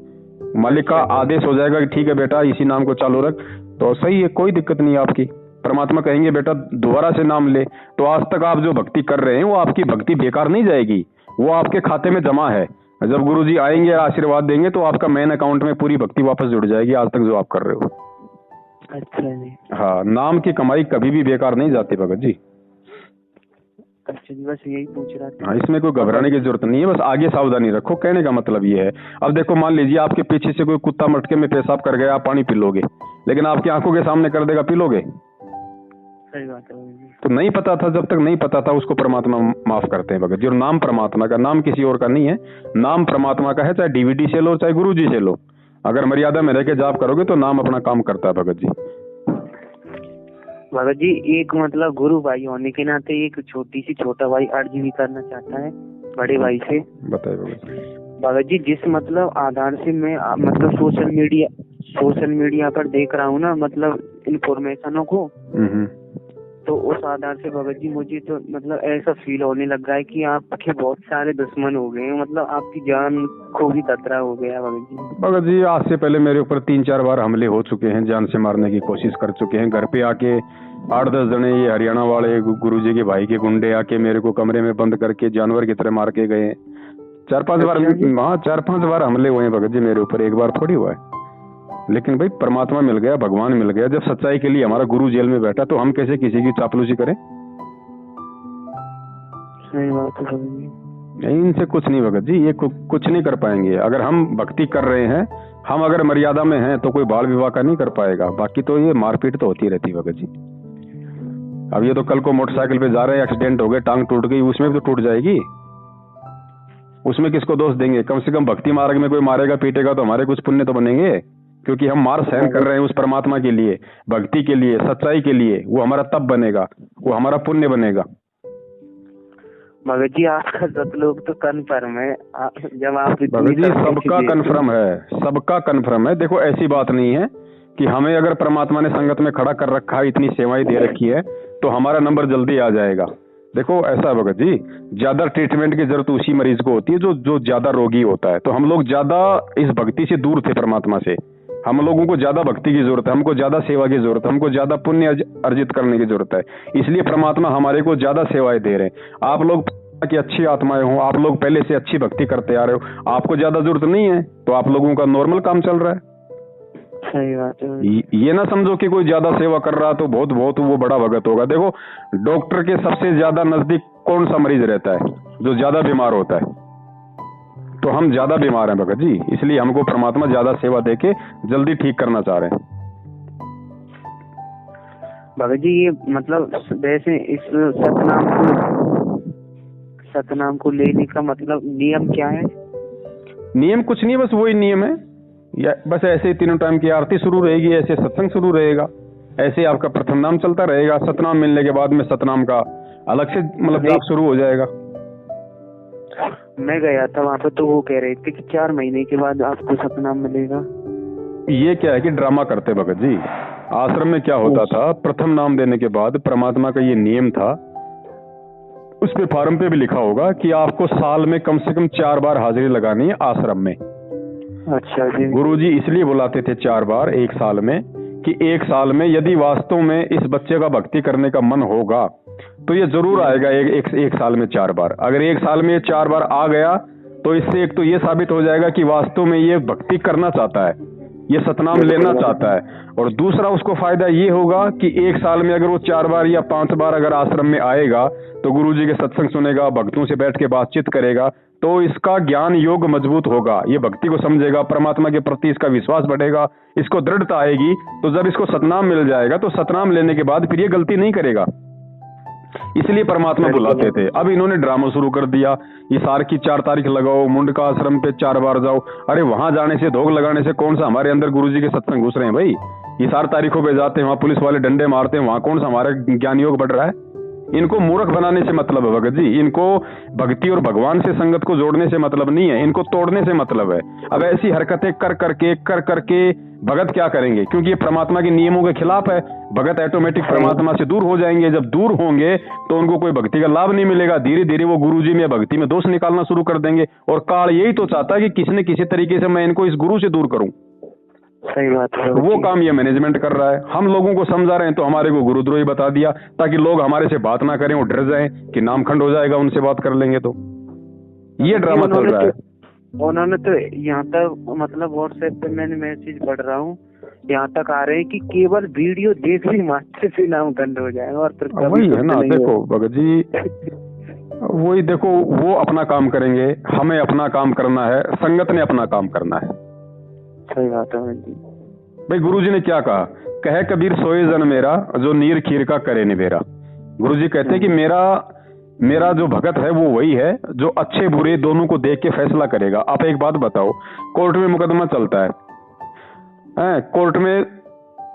S1: मालिक का आदेश हो जाएगा कि ठीक है बेटा इसी नाम को चालू रख, तो सही है, कोई दिक्कत नहीं आपकी। परमात्मा कहेंगे बेटा दोबारा से नाम ले, तो आज तक आप जो भक्ति कर रहे हैं वो आपकी भक्ति बेकार नहीं जाएगी, वो आपके खाते में जमा है। जब गुरुजी आएंगे आशीर्वाद देंगे तो आपका मेन अकाउंट में पूरी भक्ति वापस जुड़ जाएगी, आज तक जो आप कर रहे हो।
S2: अच्छा जी।
S1: हाँ, नाम की कमाई कभी भी बेकार नहीं जाती भगत जी।
S2: अच्छा जी, बस यही पूछ रहा था।
S1: हाँ, इसमें कोई घबराने की जरूरत नहीं है, बस आगे सावधानी रखो, कहने का मतलब ये है। अब देखो, मान लीजिए आपके पीछे से कोई कुत्ता मटके में पेशाब कर गया, आप पानी पी लोगे, लेकिन आपकी आंखों के सामने कर देगा, पी लोगे?
S2: सही बात है भगत जी।
S1: तो नहीं पता था, जब तक नहीं पता था उसको परमात्मा माफ करते हैं भगत जी। और नाम परमात्मा का, नाम किसी और का नहीं है, नाम परमात्मा का है, चाहे डीवीडी से लो चाहे गुरु जी से लो। अगर मर्यादा में रह के जाप करोगे तो नाम अपना काम करता है भगत जी।
S2: भगत जी, एक मतलब गुरु भाई होने के नाते एक छोटा भाई अर्ज भी करना चाहता है बड़े भाई से।
S1: बताइए भगत जी।
S2: भगत जी, जिस मतलब आधार से मैं मतलब सोशल मीडिया पर देख रहा हूँ ना, मतलब इन्फॉर्मेशनों को, तो उस आधार से भगत जी मुझे तो मतलब ऐसा फील होने लग रहा है कि आपके बहुत सारे दुश्मन हो गए हैं, मतलब आपकी जान को भी खतरा हो गया भगत जी।
S1: भगत जी, आज से पहले मेरे ऊपर 3-4 बार हमले हो चुके हैं, जान से मारने की कोशिश कर चुके हैं। घर पे आके 8-10 जने ये हरियाणा वाले गुरुजी के भाई के गुंडे आके मेरे को कमरे में बंद करके जानवर की तरह मार के गए। 4-5 बार, हाँ 4-5 बार हमले हुए हैं भगत जी मेरे ऊपर, एक बार थोड़ी हुआ है। लेकिन भाई परमात्मा मिल गया, भगवान मिल गया। जब सच्चाई के लिए हमारा गुरु जेल में बैठा तो हम कैसे किसी की चापलूसी करें?
S2: सही बात है भगत जी।
S1: नहीं, इनसे कुछ नहीं भगत जी, ये कुछ नहीं कर पाएंगे। अगर हम भक्ति कर रहे हैं, हम अगर मर्यादा में हैं, तो कोई बाल विवाह का नहीं कर पाएगा। बाकी तो ये मारपीट तो होती रहती है भगत जी। अब ये तो कल को मोटरसाइकिल पे जा रहे हैं, एक्सीडेंट हो गए, टांग टूट गई, उसमें भी तो टूट जाएगी। उसमें किसको दोष देंगे? कम से कम भक्ति मार्ग में कोई मारेगा पीटेगा तो हमारे कुछ पुण्य तो बनेंगे, क्योंकि हम मार सहन कर रहे हैं उस परमात्मा के लिए, भक्ति के लिए, सच्चाई के लिए। वो हमारा तप बनेगा, वो हमारा पुण्य बनेगा।
S2: भगत जी, आपका सतलोक तो कन्फर्म है। जब आप
S1: भगत जी सबका कन्फर्म है, सबका कन्फर्म है। देखो ऐसी बात नहीं है कि हमें अगर परमात्मा ने संगत में खड़ा कर रखा है, इतनी सेवाएं दे रखी है, तो हमारा नंबर जल्दी आ जाएगा। देखो ऐसा है भगत जी, ज्यादा ट्रीटमेंट की जरूरत उसी मरीज को होती है जो ज्यादा रोगी होता है। तो हम लोग ज्यादा इस भक्ति से दूर थे परमात्मा से। हम लोगों को ज्यादा भक्ति की जरूरत है, हमको ज्यादा सेवा की जरूरत है, हमको ज्यादा पुण्य अर्जित करने की जरूरत है। इसलिए परमात्मा हमारे को ज्यादा सेवाएं दे रहे हैं। आप लोग की अच्छी आत्माएं हो, आप लोग पहले से अच्छी भक्ति करते आ रहे हो, आपको ज्यादा जरूरत नहीं है, तो आप लोगों का नॉर्मल काम चल रहा है।
S2: सही बात है।
S1: ये ना समझो कि कोई ज्यादा सेवा कर रहा तो बहुत वो बड़ा भगत होगा। देखो डॉक्टर के सबसे ज्यादा नजदीक कौन सा मरीज रहता है? जो ज्यादा बीमार होता है। तो हम ज्यादा बीमार हैं भगत जी, इसलिए हमको परमात्मा ज्यादा सेवा देके जल्दी ठीक करना चाह रहे हैं।
S2: भगत जी, ये मतलब वैसे इस सतनाम को लेने का मतलब नियम क्या है?
S1: नियम कुछ नहीं, बस वही नियम है। या बस ऐसे ही 3 टाइम की आरती शुरू रहेगी, ऐसे सत्संग शुरू रहेगा, ऐसे आपका प्रथम नाम चलता रहेगा। सतनाम मिलने के बाद में सतनाम का अलग से मतलब जाप शुरू हो जाएगा।
S2: मैं गया था वहाँ पे, तो वो कह रहे थे कि 4 महीने के बाद आपको सतनाम मिलेगा।
S1: ये क्या है कि ड्रामा करते भगत जी। आश्रम में क्या होता था, प्रथम नाम देने के बाद परमात्मा का ये नियम था, उस पे फॉर्म पे भी लिखा होगा कि आपको साल में कम से कम 4 बार हाजिरी लगानी है आश्रम में।
S2: अच्छा जी। गुरुजी
S1: इसलिए बुलाते थे 4 बार एक साल में, कि एक साल में यदि वास्तव में इस बच्चे का भक्ति करने का मन होगा तो ये जरूर आएगा एक साल में 4 बार। अगर एक साल में 4 बार आ गया तो इससे एक तो ये साबित हो जाएगा कि वास्तव में ये भक्ति करना चाहता है, ये सतनाम लेना चाहता है। और दूसरा उसको फायदा ये होगा कि एक साल में अगर वो 4 बार या 5 बार अगर आश्रम में आएगा तो गुरुजी के सत्संग सुनेगा, भक्तों से बैठ के बातचीत करेगा, तो इसका ज्ञान योग मजबूत होगा, ये भक्ति को समझेगा, परमात्मा के प्रति इसका विश्वास बढ़ेगा, इसको दृढ़ता आएगी। तो जब इसको सतनाम मिल जाएगा तो सतनाम लेने के बाद फिर ये गलती नहीं करेगा। इसलिए परमात्मा बुलाते थे। अब इन्होंने ड्रामा शुरू कर दिया, इसार की 4 तारीख लगाओ, मुंडका आश्रम पे 4 बार जाओ। अरे वहां जाने से, धोख लगाने से कौन सा हमारे अंदर गुरुजी के सत्संग घुस रहे हैं भाई? इसार तारीखों पे जाते हैं, वहां पुलिस वाले डंडे मारते हैं, वहां कौन सा हमारा ज्ञान योग बढ़ रहा है? इनको मूर्ख बनाने से मतलब है भगत जी, इनको भक्ति और भगवान से संगत को जोड़ने से मतलब नहीं है, इनको तोड़ने से मतलब है। अब ऐसी हरकतें कर करके भगत क्या करेंगे? क्योंकि ये परमात्मा के नियमों के खिलाफ है। भगत ऑटोमेटिक परमात्मा से दूर हो जाएंगे। जब दूर होंगे तो उनको कोई भक्ति का लाभ नहीं मिलेगा। धीरे धीरे वो गुरुजी में भक्ति में दोष निकालना शुरू कर देंगे। और काल यही तो चाहता है कि किसी न किसी तरीके से मैं इनको इस गुरु से दूर करूं।
S2: सही बात है।
S1: वो काम ये मैनेजमेंट कर रहा है। हम लोगों को समझा रहे हैं तो हमारे को गुरुद्रोही बता दिया, ताकि लोग हमारे से बात ना करें, वो डर जाएं कि नामखंड हो जाएगा उनसे बात कर लेंगे। तो ये ड्रामा चल रहा है।
S2: उन्होंने तो यहाँ तक मतलब व्हाट्सएप पे मैंने मैसेज पढ़ रहा हूँ, यहाँ तक आ रहे हैं कि केवल वीडियो देखने मात्र से नामखंड हो जाएगा। और
S1: वही है ना, देखो भगत जी, वही देखो, वो अपना काम करेंगे, हमें अपना काम करना है, संगत ने अपना काम करना है।
S2: सही बात है जी।
S1: भाई गुरुजी ने क्या कहा, कहे कबीर सोए जन मेरा, जो नीर खीर का करे निबेरा। गुरुजी कहते हैं कि मेरा जो भगत है वो वही है जो अच्छे बुरे दोनों को देख के फैसला करेगा। आप एक बात बताओ, कोर्ट में मुकदमा चलता है, कोर्ट में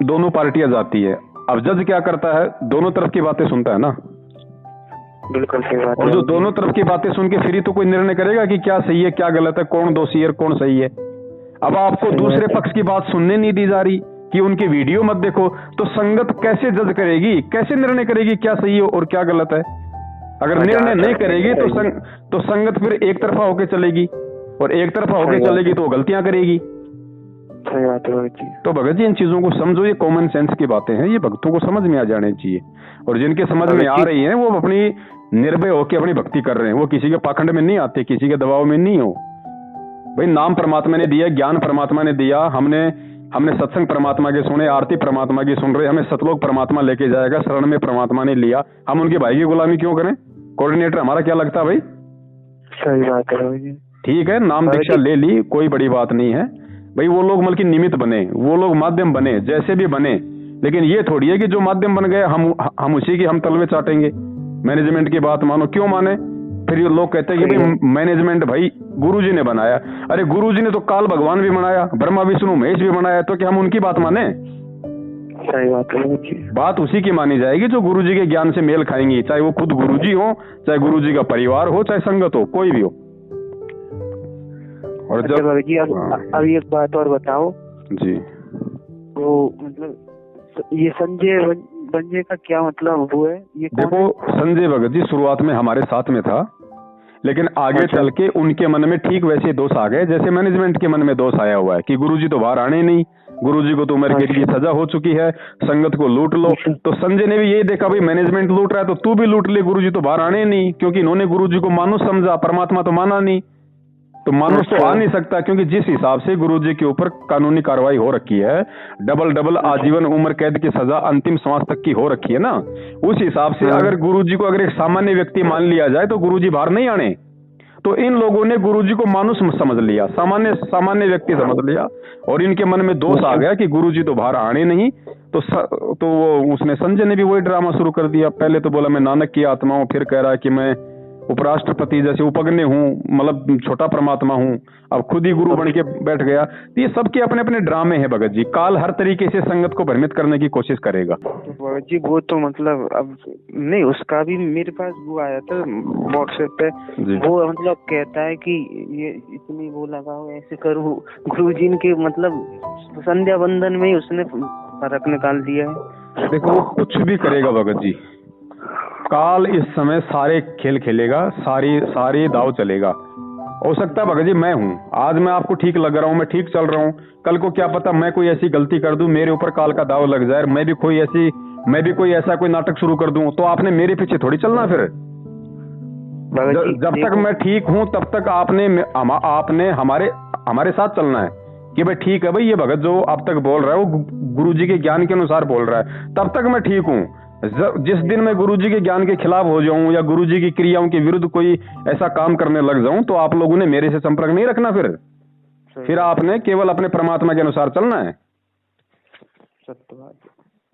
S1: दोनों पार्टियां जाती है, अब जज क्या करता है, दोनों तरफ की बातें सुनता है ना।
S2: बिल्कुल सही बात है।
S1: और जो दोनों तरफ की बातें सुन के फिर ही तो कोई निर्णय करेगा कि क्या सही है क्या गलत है, कौन दोषी है कौन सही है। अब आपको दूसरे पक्ष की बात सुनने नहीं दी जा रही कि उनके वीडियो मत देखो, तो संगत कैसे जज करेगी, कैसे निर्णय करेगी क्या सही है और क्या गलत है। अगर निर्णय नहीं करेगी तो संगत फिर एक तरफा होके चलेगी, और एक तरफा होके चलेगी तो गलतियां करेगी।
S2: सही बात है भगत जी।
S1: तो भगत जी इन चीजों को समझो, ये कॉमन सेंस की बातें हैं, ये भक्तों को समझ में आ जाने चाहिए। और जिनके समझ में आ रही है वो अपनी निर्भय होकर अपनी भक्ति कर रहे हैं, वो किसी के पाखंड में नहीं आते, किसी के दबाव में नहीं हो। भाई नाम परमात्मा ने दिया, ज्ञान परमात्मा ने दिया, हमने सत्संग परमात्मा के सुने, आरती परमात्मा की सुन रहे, हमें सतलोक परमात्मा लेके जाएगा, शरण में परमात्मा ने लिया, हम उनके भाई की गुलामी क्यों करें। कोऑर्डिनेटर हमारा क्या लगता है भाई।
S2: सही बात है जी।
S1: ठीक है, नाम दीक्षा ले ली, कोई बड़ी बात नहीं है भाई। वो लोग बल्कि निमित्त बने, वो लोग माध्यम बने, जैसे भी बने, लेकिन ये थोड़ी है कि जो माध्यम बन गए हम उसी की हम तलवे चाटेंगे। मैनेजमेंट की बात मानो, क्यों माने। फिर ये लोग कहते हैं कि भाई मैनेजमेंट भाई गुरुजी ने बनाया। अरे गुरुजी ने तो काल भगवान भी बनाया, ब्रह्मा विष्णु महेश भी बनाया, तो क्या हम उनकी बात माने।
S2: सही बात है।
S1: बात उसी की मानी जाएगी जो गुरुजी के ज्ञान से मेल खाएंगी, चाहे वो खुद गुरुजी हो, चाहे गुरुजी का परिवार हो, चाहे संगत हो, कोई भी हो। और
S2: जब जी अब एक बात और बताओ
S1: जी,
S2: तो मतलब ये संजय का क्या मतलब हुआ है। ये
S1: देखो संजय भगत जी शुरुआत में हमारे साथ में था, लेकिन आगे चल के उनके मन में ठीक वैसे दोष आ गए जैसे मैनेजमेंट के मन में दोष आया हुआ है कि गुरुजी तो बाहर आने नहीं, गुरुजी को तो उम्र कैद की सजा हो चुकी है, संगत को लूट लो। तो संजय ने भी यही देखा भाई मैनेजमेंट लूट रहा है तो तू भी लूट ले, गुरुजी तो बाहर आने नहीं, क्योंकि इन्होंने गुरुजी को मानुष समझा, परमात्मा तो माना नहीं, तो मानुष तो आ नहीं सकता। क्योंकि जिस हिसाब से गुरुजी के ऊपर कानूनी कार्रवाई हो रखी है, डबल आजीवन उम्र कैद की सजा अंतिम श्वास तक की हो रखी है ना, उस हिसाब से अगर गुरुजी को अगर एक सामान्य व्यक्ति मान लिया जाए तो गुरुजी बाहर नहीं आने। तो इन लोगों ने गुरुजी को मानुष समझ लिया, सामान्य व्यक्ति समझ लिया, और इनके मन में दोष आ गया कि गुरुजी तो बाहर आने नहीं। तो वो उसने संजय ने भी वही ड्रामा शुरू कर दिया। पहले तो बोला मैं नानक की आत्मा हूं, फिर कह रहा है कि मैं उपराष्ट्रपति जैसे उपग्ने हूँ, मतलब छोटा परमात्मा हूँ, अब खुद ही गुरु बन के बैठ गया। तो ये सबके अपने अपने ड्रामे हैं भगत जी। काल हर तरीके से संगत को भ्रमित करने की कोशिश करेगा।
S2: भगत जी वो तो मतलब अब नहीं, उसका भी मेरे पास वो आया था व्हाट्सएप पे, वो मतलब कहता है कि ये इतनी वो लगाओ ऐसे करो, गुरुजी के मतलब संध्या बंधन में ही उसने फर्क निकाल दिया है।
S1: देखो वो कुछ भी करेगा भगत जी, काल इस समय सारे खेल खेलेगा, सारी दाव चलेगा। हो सकता है भगत जी मैं हूँ, आज मैं आपको ठीक लग रहा हूँ, मैं ठीक चल रहा हूँ, कल को क्या पता मैं कोई ऐसी गलती कर दूं, मेरे ऊपर काल का दाव लग जाए, मैं भी कोई ऐसा कोई नाटक शुरू कर दूं, तो आपने मेरे पीछे थोड़ी चलना। फिर जब तक मैं ठीक हूँ तब तक आपने हमारे साथ चलना है कि भाई ठीक है भाई, ये भगत जो अब तक बोल रहा है वो गुरुजी के ज्ञान के अनुसार बोल रहा है, तब तक मैं ठीक हूँ। जिस दिन मैं गुरुजी के ज्ञान के खिलाफ हो जाऊं या गुरुजी की क्रियाओं के विरुद्ध कोई ऐसा काम करने लग जाऊं, तो आप लोगों ने मेरे से संपर्क नहीं रखना। फिर आपने केवल अपने परमात्मा के अनुसार चलना है।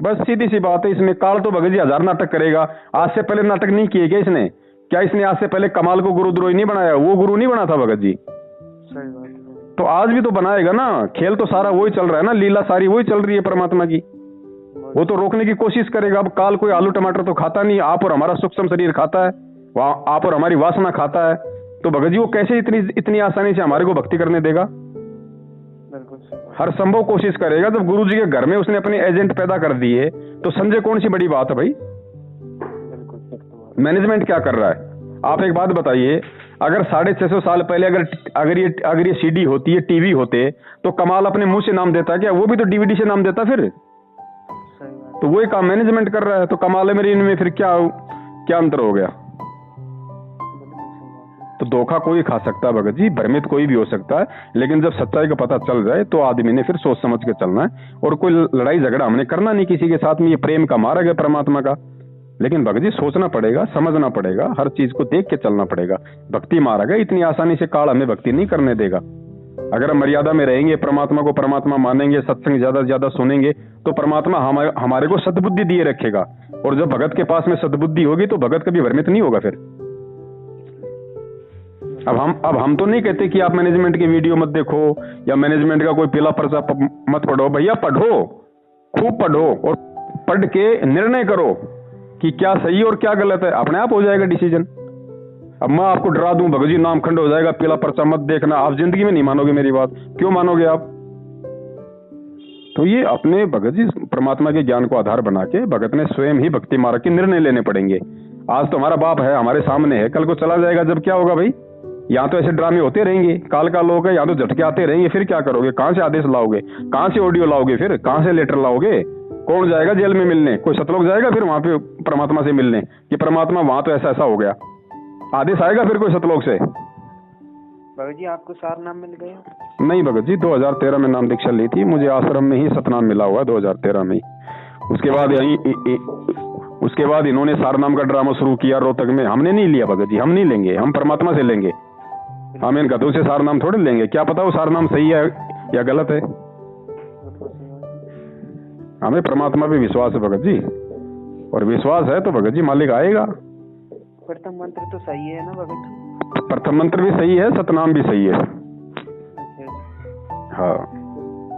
S1: बस सीधी सी बात है। इसमें काल तो भगत जी हजार नाटक करेगा। आज से पहले नाटक नहीं किए क्या इसने? क्या इसने आज से पहले कमाल को गुरुद्रोही नहीं बनाया? वो गुरु नहीं बना था भगत जी।
S2: सही बात है।
S1: तो आज भी तो बनाएगा ना। खेल तो सारा वही चल रहा है ना, लीला सारी वही चल रही है परमात्मा की। वो तो रोकने की कोशिश करेगा। अब काल कोई आलू टमाटर तो खाता नहीं, आप और हमारा सूक्ष्म शरीर खाता है, आप और हमारी वासना खाता है। तो भगत जी वो कैसे इतनी आसानी से हमारे को भक्ति करने देगा? हर संभव कोशिश करेगा। जब गुरु जी के घर में उसने अपने एजेंट पैदा कर दिए तो संजय कौन सी बड़ी बात है भाई? मैनेजमेंट क्या कर रहा है? आप एक बात बताइए, अगर 650 साल पहले अगर ये सीडी होती है, टीवी होते, तो कमाल अपने मुंह से नाम देता क्या? वो भी तो डीवीडी से नाम देता। फिर तो वही काम मैनेजमेंट कर रहा है। तो कमाल है मेरी इनमें फिर क्या अंतर हो गया? तो धोखा कोई खा सकता है भगत जी, भ्रमित कोई भी हो सकता है, लेकिन जब सच्चाई का पता चल जाए तो आदमी ने फिर सोच समझ के चलना है। और कोई लड़ाई झगड़ा हमने करना नहीं किसी के साथ में। ये प्रेम का मार्ग है परमात्मा का। लेकिन भगत जी सोचना पड़ेगा, समझना पड़ेगा, हर चीज को देख के चलना पड़ेगा। भक्ति मार्ग है, इतनी आसानी से काल हमें भक्ति नहीं करने देगा। अगर हम मर्यादा में रहेंगे, परमात्मा को परमात्मा मानेंगे, सत्संग ज्यादा से ज्यादा सुनेंगे, तो परमात्मा हमारे को सद्बुद्धि दिए रखेगा। और जब भगत के पास में सद्बुद्धि होगी तो भगत कभी भ्रमित नहीं होगा। फिर अब हम तो नहीं कहते कि आप मैनेजमेंट की वीडियो मत देखो या मैनेजमेंट का कोई पीला पर्चा मत पढ़ो। भैया पढ़ो, खूब पढ़ो और पढ़ के निर्णय करो कि क्या सही और क्या गलत है। अपने आप हो जाएगा डिसीजन। अब मैं आपको डरा दूं भगत जी नाम खंड हो जाएगा, पीला पर्चा मत देखना, आप जिंदगी में नहीं मानोगे मेरी बात। क्यों मानोगे आप? तो ये अपने भगत जी परमात्मा के ज्ञान को आधार बना के भगत ने स्वयं ही भक्ति मार्ग के निर्णय लेने पड़ेंगे। आज तो हमारा बाप है, हमारे सामने है, कल को चला जाएगा जब क्या होगा भाई? यहाँ तो ऐसे ड्रामे होते रहेंगे, काल का लोग है, यहाँ तो झटके आते रहेंगे। फिर क्या करोगे? कहाँ से आदेश लाओगे? कहाँ से ऑडियो लाओगे? फिर कहाँ से लेटर लाओगे? कौन जाएगा जेल में मिलने? कोई सतलोक जाएगा फिर वहां पे परमात्मा से मिलने कि परमात्मा वहां तो ऐसा ऐसा हो गया? आदेश आएगा फिर कोई सतलोक से?
S2: भगत जी आपको सार नाम मिल गया?
S1: नहीं भगत जी, 2013 में नाम दीक्षा ली थी मुझे, आश्रम में ही सतनाम मिला हुआ 2013 में ही। उसके बाद इन्होंने सार नाम का ड्रामा शुरू किया रोहतक में। हमने नहीं लिया भगत जी, हम नहीं लेंगे, हम परमात्मा से लेंगे। हम इन गधों से सार नाम थोड़े लेंगे। क्या पता वो सार नाम सही है या गलत है। हमें परमात्मा पे विश्वास है भगत जी, और विश्वास है तो भगत जी मालिक आएगा।
S2: प्रथम मंत्र तो सही है ना भगत जी?
S1: प्रथम मंत्र भी सही है, सतनाम भी सही है। हाँ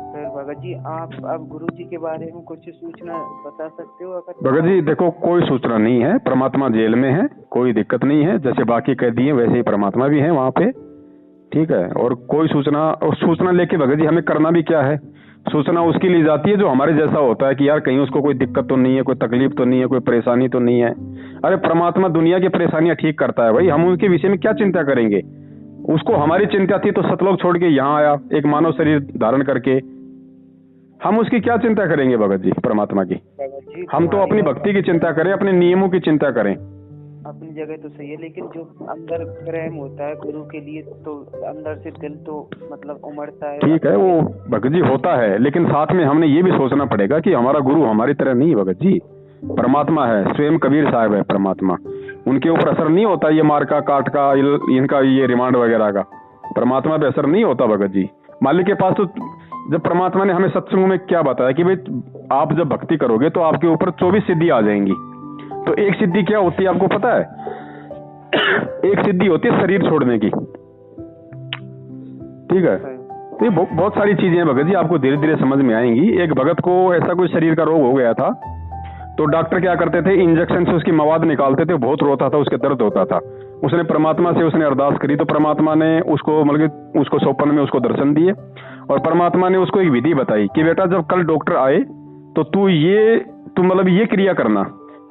S2: फिर भगत जी आप अब गुरु जी के बारे में कुछ सूचना बता सकते हो? अगर
S1: भगत जी देखो, कोई सूचना नहीं है। परमात्मा जेल में है, कोई दिक्कत नहीं है। जैसे बाकी कैदी हैं वैसे ही परमात्मा भी है वहां पे, ठीक है। और कोई सूचना लेके भगत जी हमें करना भी क्या है? सूचना उसकी ली जाती है जो हमारे जैसा होता है कि यार कहीं उसको कोई दिक्कत तो नहीं है, कोई तकलीफ तो नहीं है, कोई परेशानी तो नहीं है। अरे परमात्मा दुनिया की परेशानियां ठीक करता है भाई, हम उनके विषय में क्या चिंता करेंगे? उसको हमारी चिंता थी तो सतलोक छोड़ के यहाँ आया एक मानव शरीर धारण करके। हम उसकी क्या चिंता करेंगे भगत जी परमात्मा की? हम तो अपनी भक्ति की चिंता करें, अपने नियमों की चिंता करें।
S2: अपनी जगह तो सही है, लेकिन जो अंदर प्रेम होता है गुरु के लिए तो अंदर से दिल तो मतलब उमड़ता है।
S1: ठीक है वो भगत जी होता है, लेकिन साथ में हमने ये भी सोचना पड़ेगा कि हमारा गुरु हमारी तरह नहीं है भगत जी, परमात्मा है, स्वयं कबीर साहब है परमात्मा। उनके ऊपर असर नहीं होता ये मार का, काट का, इनका ये रिमांड वगैरह का। परमात्मा पे असर नहीं होता भगत जी। मालिक के पास तो जब परमात्मा ने हमें सत्संग में क्या बताया कि भाई आप जब भक्ति करोगे तो आपके ऊपर 24 सिद्धि आ जाएंगी। तो एक सिद्धि क्या होती है आपको पता है? एक सिद्धि होती है शरीर छोड़ने की, ठीक है। तो ये बहुत सारी चीजें हैं भगत जी, आपको धीरे धीरे समझ में आएंगी। एक भगत को ऐसा कोई शरीर का रोग हो गया था, तो डॉक्टर क्या करते थे, इंजेक्शन से उसकी मवाद निकालते थे, बहुत रोता था, उसके दर्द होता था। उसने परमात्मा से उसने अरदास करी तो परमात्मा ने उसको मतलब उसको सौपन में उसको दर्शन दिए, और परमात्मा ने उसको एक विधि बताई कि बेटा जब कल डॉक्टर आए तो तू मतलब ये क्रिया करना,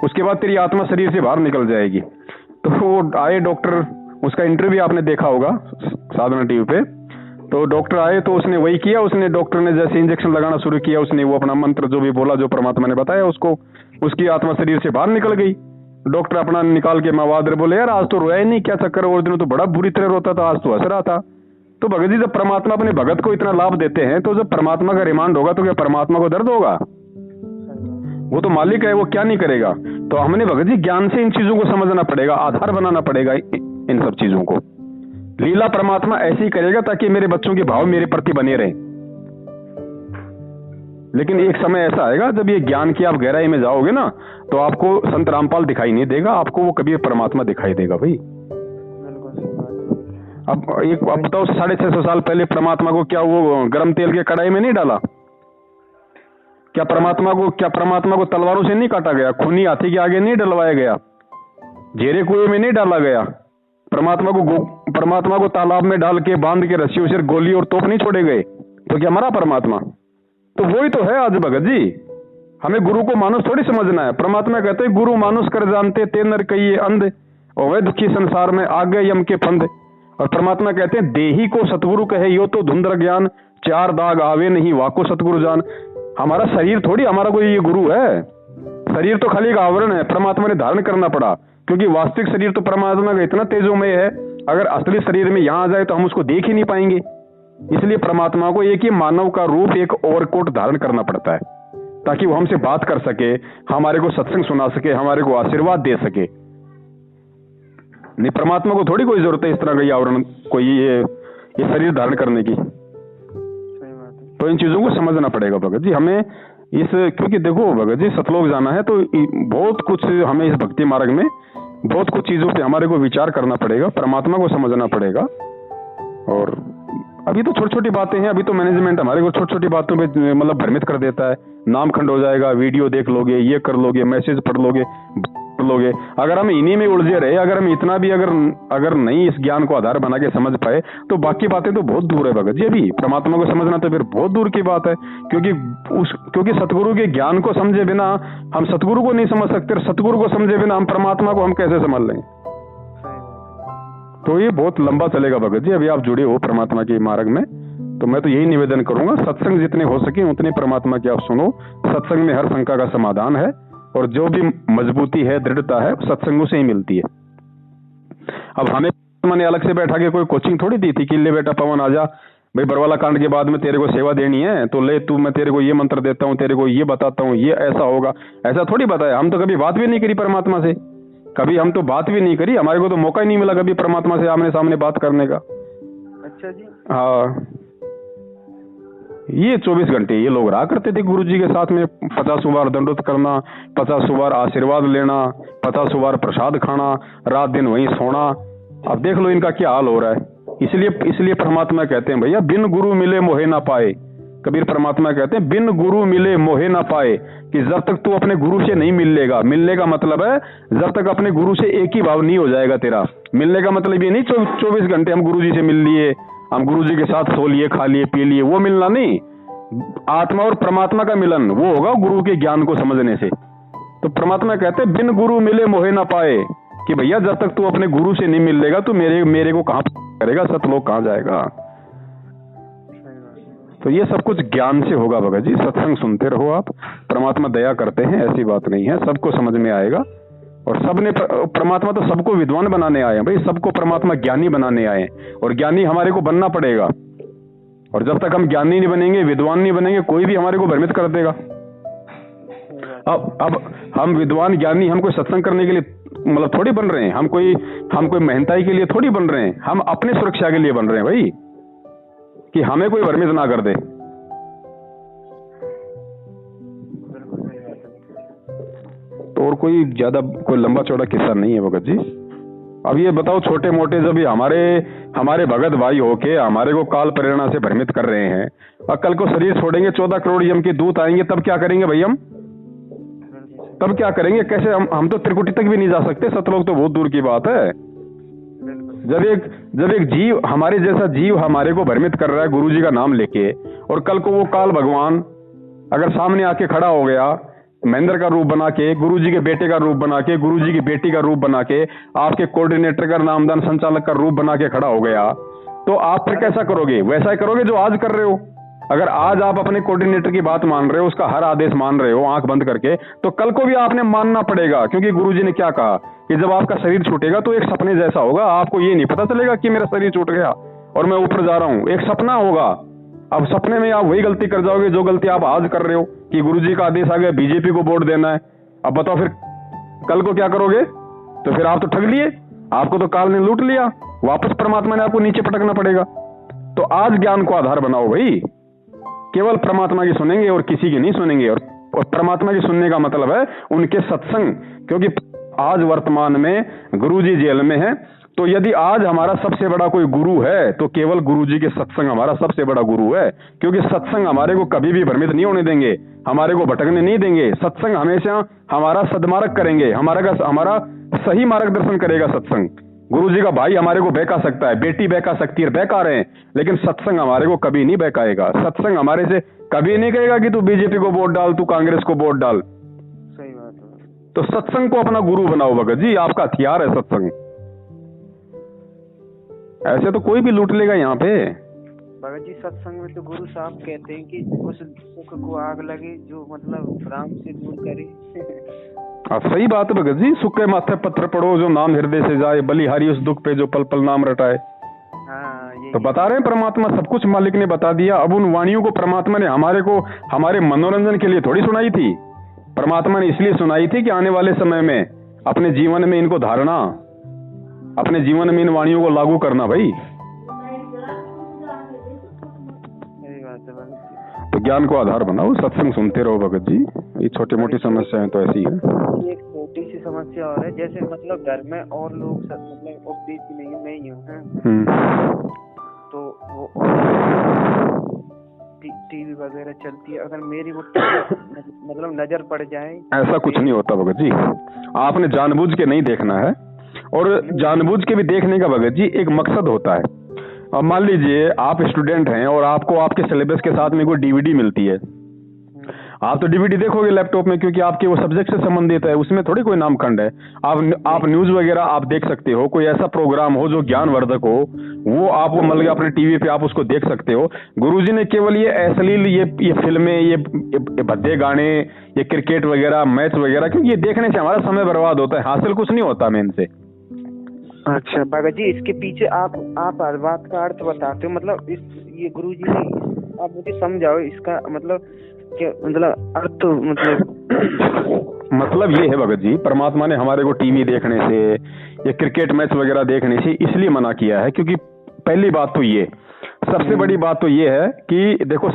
S1: उसके बाद तेरी आत्मा शरीर से बाहर निकल जाएगी। तो वो आए डॉक्टर, उसका इंटरव्यू आपने देखा होगा साधना टीवी पे। तो डॉक्टर आए तो उसने वही किया, उसने डॉक्टर ने जैसे इंजेक्शन लगाना शुरू किया, उसने वो अपना मंत्र जो भी बोला, जो परमात्मा ने बताया उसको, उसकी आत्मा शरीर से बाहर निकल गई। डॉक्टर अपना निकाल के मवाद बोले यार आज तो रोया ही नहीं, क्या चक्कर? और दिनों तो बड़ा बुरी तरह रोता था, आज तो हंस रहा था। तो भगत जी जब परमात्मा अपने भगत को इतना लाभ देते हैं तो जब परमात्मा का रिमांड होगा तो क्या परमात्मा को दर्द होगा? वो तो मालिक है, वो क्या नहीं करेगा। तो हमने भगत जी ज्ञान से इन चीजों को समझना पड़ेगा, आधार बनाना पड़ेगा इन सब चीजों को। लीला परमात्मा ऐसे ही करेगा ताकि मेरे बच्चों के भाव मेरे प्रति बने रहे। लेकिन एक समय ऐसा आएगा जब ये ज्ञान की आप गहराई में जाओगे ना, तो आपको संत रामपाल दिखाई नहीं देगा, आपको वो कभी परमात्मा दिखाई देगा भाई। अब बताओ 650 साल पहले परमात्मा को क्या वो गर्म तेल के कढ़ाई में नहीं डाला? क्या परमात्मा को तलवारों से नहीं काटा गया? खूनी हाथी के आगे नहीं डलवाया गया? जेरे कुएं में नहीं डाला गया? परमात्मा को तालाब में डाल के बांध के रस्सियों से गोली और तोप नहीं छोड़े गए? तो क्या मरा परमात्मा? तो वही तो है आज भगत जी। हमें गुरु को मानुष थोड़ी समझना है। परमात्मा कहते हैं गुरु मानुष कर जानते ते नर कहिए अंध, और वह दुखी संसार में आ गए यम के फंद। और परमात्मा कहते हैं देही को सतगुरु कहे यो तो धुंधर ज्ञान, चार दाग आवे नहीं वाको सतगुरु जान। हमारा शरीर थोड़ी हमारा कोई ये गुरु है, शरीर तो खाली एक आवरण है, परमात्मा ने धारण करना पड़ा, क्योंकि वास्तविक शरीर तो परमात्मा का इतना तेजोमय है, अगर असली शरीर में यहां आ जाए तो हम उसको देख ही नहीं पाएंगे। इसलिए परमात्मा को एक ही मानव का रूप, एक ओवरकोट धारण करना पड़ता है। ताकि वो हमसे बात कर सके, हमारे को सत्संग सुना सके, हमारे को आशीर्वाद दे सके। नहीं, परमात्मा को थोड़ी कोई जरूरत है इस तरह का आवरण, कोई ये शरीर धारण करने की। तो इन चीजों को समझना पड़ेगा भगत जी हमें इस, क्योंकि देखो भगत जी सतलोक जाना है तो बहुत कुछ हमें इस भक्ति मार्ग में बहुत कुछ चीजों पे हमारे को विचार करना पड़ेगा, परमात्मा को समझना पड़ेगा। और अभी तो छोटी छोटी बातें हैं, अभी तो मैनेजमेंट हमारे को छोटी छोटी बातों पे मतलब भ्रमित कर देता है। नाम खंड हो जाएगा, वीडियो देख लोगे, ये कर लोगे, मैसेज पढ़ लोगे, अगर हम इन्हीं में उलझे रहे, अगर हम इतना भी अगर नहीं इस ज्ञान को आधार बना के समझ पाए तो बाकी बातें तो बहुत दूर है भगत जी। अभी परमात्मा को समझना तो फिर बहुत दूर की बात है, क्योंकि सतगुरु के ज्ञान को समझे बिना हम सतगुरु को नहीं समझ सकते, और सतगुरु को समझे बिना हम परमात्मा को हम कैसे समझ लेंगे। तो ये बहुत लंबा चलेगा भगत जी। अभी आप जुड़े हो परमात्मा के मार्ग में, तो मैं तो यही निवेदन करूंगा, सत्संग जितने हो सके उतने परमात्मा की आप सुनो। सत्संग में हर शंका का समाधान है, और जो भी मजबूती है, दृढ़ता है, सत्संगों से ही मिलती है। अब हमें मैंने अलग से बैठा के कोई कोचिंग थोड़ी दी थी कि ले बेटा पवन आजा भाई, बरवाला कांड के बाद में तेरे को सेवा देनी है तो ले तू, मैं तेरे को ये मंत्र देता हूँ, तेरे को ये बताता हूँ, ये ऐसा होगा, ऐसा थोड़ी बताया। हम तो कभी बात भी नहीं करी परमात्मा से, कभी हम तो बात भी नहीं करी, हमारे को तो मौका ही नहीं मिला कभी परमात्मा से आमने सामने बात करने का।
S2: अच्छा जी।
S1: हाँ, ये 24 घंटे ये लोग रहा करते थे गुरु जी के साथ में, 50 बार दंडोत करना, 50 बार आशीर्वाद लेना, 50 बार प्रसाद खाना, रात दिन वहीं सोना। अब देख लो इनका क्या हाल हो रहा है। इसलिए परमात्मा कहते हैं भैया, बिन गुरु मिले मोहे ना पाए। कबीर परमात्मा कहते हैं बिन गुरु मिले मोहे ना पाए, कि जब तक तू अपने गुरु से नहीं मिलेगा, मिलने का मतलब है जब तक अपने गुरु से एक ही भाव नहीं हो जाएगा तेरा। मिलने का मतलब ये नहीं 24 घंटे हम गुरु जी से मिल लिए, हम गुरु जी के साथ सो लिए, खा लिए, पी लिए, वो मिलना नहीं। आत्मा और परमात्मा का मिलन वो होगा गुरु के ज्ञान को समझने से। तो परमात्मा कहते हैं बिन गुरु मिले मोहे ना पाए, कि भैया जब तक तू अपने गुरु से नहीं मिलेगा तो मेरे को कहां करेगा, सतलोक कहां जाएगा। तो ये सब कुछ ज्ञान से होगा भगत जी। सत्संग सुनते रहो आप, परमात्मा दया करते हैं, ऐसी बात नहीं है, सबको समझ में आएगा। और सबने परमात्मा तो सबको विद्वान बनाने आए हैं भाई, सबको परमात्मा ज्ञानी बनाने आए हैं, और ज्ञानी हमारे को बनना पड़ेगा। और जब तक हम ज्ञानी नहीं बनेंगे, विद्वान नहीं बनेंगे, कोई भी हमारे को भ्रमित कर देगा। अब हम विद्वान ज्ञानी हम कोई सत्संग करने के लिए मतलब थोड़ी बन रहे हैं, हम कोई मेहनताई के लिए थोड़ी बन रहे हैं, हम अपने सुरक्षा के लिए बन रहे हैं भाई, कि हमें कोई भ्रमित ना कर दे। तो और कोई लंबा चौड़ा किस्सा नहीं है भगत जी। अब ये बताओ, छोटे मोटे जब हमारे भगत भाई होके हमारे को काल प्रेरणा से भ्रमित कर रहे हैं, और कल को शरीर छोड़ेंगे, 14 करोड़ यम के दूत आएंगे, तब क्या करेंगे भाई हम? तब क्या करेंगे? कैसे हम तो त्रिकुटी तक भी नहीं जा सकते, सतलोक तो बहुत दूर की बात है। जब एक जीव, हमारे जैसा जीव हमारे को भ्रमित कर रहा है गुरु जी का नाम लेके, और कल को वो काल भगवान अगर सामने आके खड़ा हो गया, महेंद्र का रूप बना के, गुरु जी के बेटे का रूप बना के, गुरु जी की बेटी का रूप बना के, आपके कोऑर्डिनेटर का, नामदान संचालक का रूप बना के खड़ा हो गया, तो आप फिर कैसा करोगे? वैसा ही करोगे जो आज कर रहे हो। अगर आज आप अपने कोऑर्डिनेटर की बात मान रहे हो, उसका हर आदेश मान रहे हो आंख बंद करके, तो कल को भी आपने मानना पड़ेगा, क्योंकि गुरुजी ने क्या कहा कि जब आपका शरीर छूटेगा तो एक सपने जैसा होगा। आपको ये नहीं पता चलेगा कि मेरा शरीर छूट गया और मैं ऊपर जा रहा हूं, एक सपना होगा। अब सपने में आप वही गलती कर जाओगे जो गलती आप आज कर रहे हो, कि गुरुजी का आदेश आ गया बीजेपी को वोट देना है। अब बताओ फिर कल को क्या करोगे? तो फिर आप तो ठग लिए, आपको तो काल ने लूट लिया, वापस परमात्मा ने आपको नीचे पटकना पड़ेगा। तो आज ज्ञान को आधार बनाओ भाई, केवल परमात्मा की सुनेंगे और किसी की नहीं सुनेंगे। और परमात्मा की सुनने का मतलब है उनके सत्संग, क्योंकि आज वर्तमान में गुरुजी जेल में है। तो यदि आज हमारा सबसे बड़ा कोई गुरु है तो केवल गुरुजी के सत्संग हमारा सबसे बड़ा गुरु है, क्योंकि सत्संग हमारे को कभी भी भ्रमित नहीं होने देंगे, हमारे को भटकने नहीं देंगे। सत्संग हमेशा हमारा सद्मार्ग करेंगे, हमारा सही मार्गदर्शन करेगा सत्संग। गुरुजी का भाई हमारे को बहका सकता है, बेटी बहका सकती है, बहका रहे हैं, लेकिन सत्संग हमारे को कभी नहीं बहकाएगा। सत्संग हमारे से कभी नहीं कहेगा कि तू बीजेपी को वोट डाल, तू कांग्रेस को वोट डाल।
S2: सही बात है।
S1: तो सत्संग को अपना गुरु बनाओ भगत जी, आपका हथियार है सत्संग। ऐसे तो कोई भी लूट लेगा यहाँ पे।
S2: भगत जी सत्संग में तो गुरु साहब कहते हैं कि उस सुख को आग लगे जो मतलब राम से दूर करे।
S1: सही बात है भगत जी, सुख के माथे पत्थर पड़ो जो नाम हृदय से जाए, बलिहारी उस दुख पे जो पल पल नाम रटाए।
S2: हाँ
S1: तो बता रहे हैं परमात्मा सब कुछ मालिक ने बता दिया। अब उन वाणियों को परमात्मा ने हमारे मनोरंजन के लिए थोड़ी सुनाई थी। परमात्मा ने इसलिए सुनाई थी कि आने वाले समय में अपने जीवन में इनको धारणा, अपने जीवन में इन वाणियों को लागू करना भाई। तो ज्ञान को आधार बनाओ, सत्संग सुनते रहो भगत जी। ये छोटी मोटी समस्याएं तो ऐसी है।
S2: एक छोटी सी समस्या और है, जैसे मतलब घर में और लोग मतलब उपदेश नहीं है, मैं ही हूँ, तो वो टीवी वगैरह चलती है, अगर मेरी वो मतलब नजर पड़ जाए। ऐसा
S1: कुछ नहीं होता भगत जी, आपने जानबूझ के नहीं देखना है, और जानबूझ के भी देखने का भगत जी एक मकसद होता है। अब मान लीजिए आप स्टूडेंट हैं और आपको आपके सिलेबस के साथ में कोई डीवीडी मिलती है, आप तो डीवीडी देखोगे लैपटॉप में, क्योंकि आपके वो सब्जेक्ट से संबंधित है, उसमें थोड़ी कोई नामखंड है। आप न्यूज वगैरह आप देख सकते हो, कोई ऐसा प्रोग्राम हो जो ज्ञानवर्धक हो, वो आप मतलब अपने टीवी पे आप उसको देख सकते हो। गुरुजी ने केवल ये अश्लील ये फिल्में, ये भद्दे गाने, ये क्रिकेट वगैरह, मैच वगैरह, क्योंकि ये देखने से हमारा समय बर्बाद होता है, हासिल कुछ नहीं होता मैं इनसे।
S2: अच्छा भगत जी, इसके पीछे आप बात का अर्थ बताते हो, मतलब ये गुरुजी ने, आप मुझे समझाओ इसका मतलब क्या, मतलब अर्थ
S1: मतलब ये है भगत जी, परमात्मा ने हमारे को टीवी देखने से या क्रिकेट मैच वगैरह देखने से इसलिए मना किया है, क्योंकि पहली बात तो ये, सबसे बड़ी बात तो ये है कि देखो,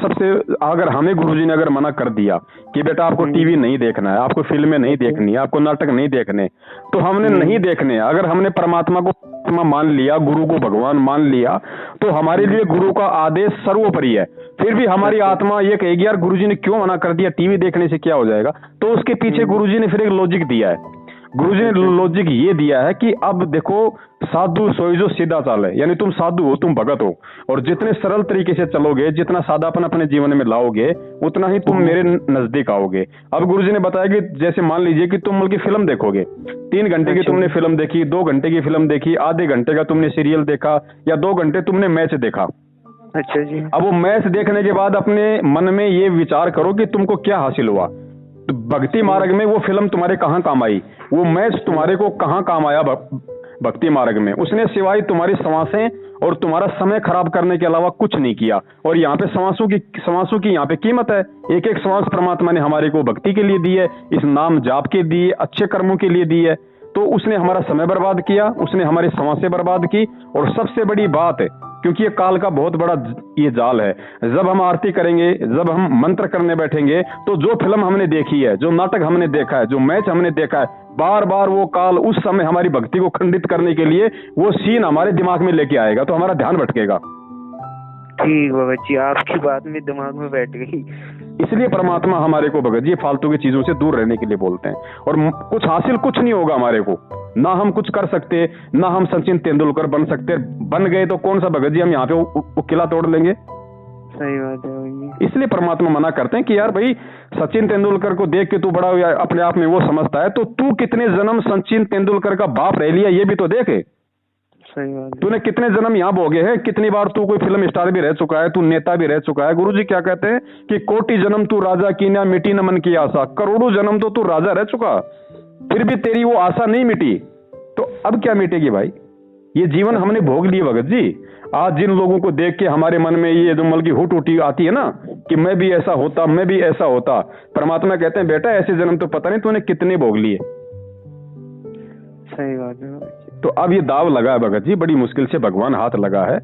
S1: अगर हमें गुरुजी ने अगर मना कर दिया कि बेटा आपको टीवी नहीं देखना है, आपको फिल्में नहीं देखनी है, आपको नाटक नहीं देखने, तो हमने नहीं देखने। अगर हमने परमात्मा को मान लिया, गुरु को भगवान मान लिया, तो हमारे लिए गुरु का आदेश सर्वोपरि है। फिर भी हमारी आत्मा ये कहेगी यार गुरुजी ने क्यों मना कर दिया, टीवी देखने से क्या हो जाएगा। तो उसके पीछे गुरुजी ने फिर एक लॉजिक दिया है। गुरुजी ने लॉजिक ये दिया है कि अब देखो, साधु सोई जो सीधा चाल है, यानी तुम साधु हो, तुम भगत हो, और जितने सरल तरीके से चलोगे, जितना सादापन अपने जीवन में लाओगे, उतना ही तुम मेरे नजदीक आओगे। अब गुरुजी ने बताया कि जैसे मान लीजिए कि तुम बल्कि फिल्म देखोगे, 3 घंटे की तुमने फिल्म देखी, 2 घंटे की फिल्म देखी, आधे घंटे का तुमने सीरियल देखा, या 2 घंटे तुमने मैच देखा।
S2: अच्छा जी।
S1: अब वो मैच देखने के बाद अपने मन में ये विचार करो कि तुमको क्या हासिल हुआ। तो भक्ति मार्ग में वो फिल्म तुम्हारे कहाँ काम आई, वो मैच तुम्हारे को कहाँ काम आया भक्ति मार्ग में। उसने सिवाय तुम्हारी सांसें और तुम्हारा समय खराब करने के अलावा कुछ नहीं किया। और यहाँ पे सांसों की यहाँ पे कीमत है। एक एक सांस परमात्मा ने हमारे को भक्ति के लिए दी है, इस नाम जाप के दिए, अच्छे कर्मों के लिए दी है। तो उसने हमारा समय बर्बाद किया, उसने हमारी सांसें बर्बाद की। और सबसे बड़ी बात है, क्योंकि ये काल का बहुत बड़ा ये जाल है, जब हम आरती करेंगे, जब हम मंत्र करने बैठेंगे, तो जो फिल्म हमने देखी है, जो नाटक हमने देखा है, जो मैच हमने देखा है, बार बार वो काल उस समय हमारी भक्ति को खंडित करने के लिए वो सीन हमारे दिमाग में लेके आएगा, तो हमारा ध्यान भटकेगा।
S2: ठीक भगत जी, आपकी बात में दिमाग में बैठ गई।
S1: इसलिए परमात्मा हमारे को भगत जी फालतू की चीजों से दूर रहने के लिए बोलते हैं। और कुछ हासिल कुछ नहीं होगा हमारे को, ना हम कुछ कर सकते, ना हम सचिन तेंदुलकर बन सकते। बन गए तो कौन सा भगत जी हम यहाँ पे किला तोड़ लेंगे।
S2: सही बात है।
S1: इसलिए परमात्मा मना करते हैं कि यार भाई, सचिन तेंदुलकर को देख के तू बड़ा अपने आप में वो समझता है, तो तू कितने जन्म सचिन तेंदुलकर का बाप रह लिया, ये भी तो देखे।
S2: सही बात।
S1: तूने कितने जन्म यहाँ भोगे हैं, कितनी बार तू कोई फिल्म स्टार भी रह चुका है, तू नेता भी रह चुका है। गुरुजी क्या कहते हैं कि कोटि जन्म तू राजा की ना मिटी न मन की आशा। करोड़ों जन्म तो तू राजा रह चुका, फिर भी तेरी वो आशा नहीं मिटी, तो अब क्या मिटेगी भाई। ये जीवन हमने भोग लिए भगत जी। आज जिन लोगों को देख के हमारे मन में ये जो मल की हुट उठी आती है ना, कि मैं भी ऐसा होता, मैं भी ऐसा होता, परमात्मा कहते हैं बेटा ऐसे जन्म तो पता नहीं तूने कितने भोग लिए।
S2: सही बात है।
S1: तो अब ये दाव लगा है भगत जी, बड़ी मुश्किल से भगवान हाथ लगा है,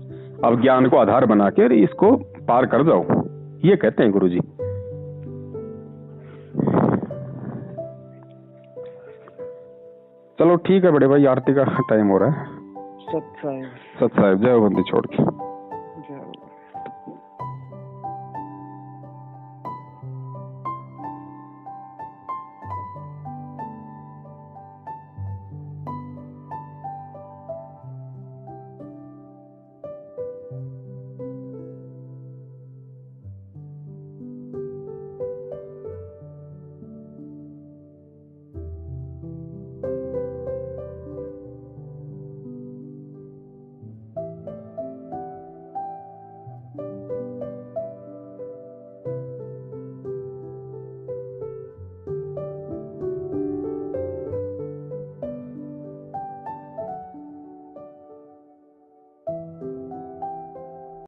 S1: अब ज्ञान को आधार बना के इसको पार कर जाओ, ये कहते हैं गुरुजी। चलो ठीक है बड़े भाई, आरती का टाइम हो रहा है।
S2: सत साहिब।
S1: सत साहिब, जय बंदी छोड़ के।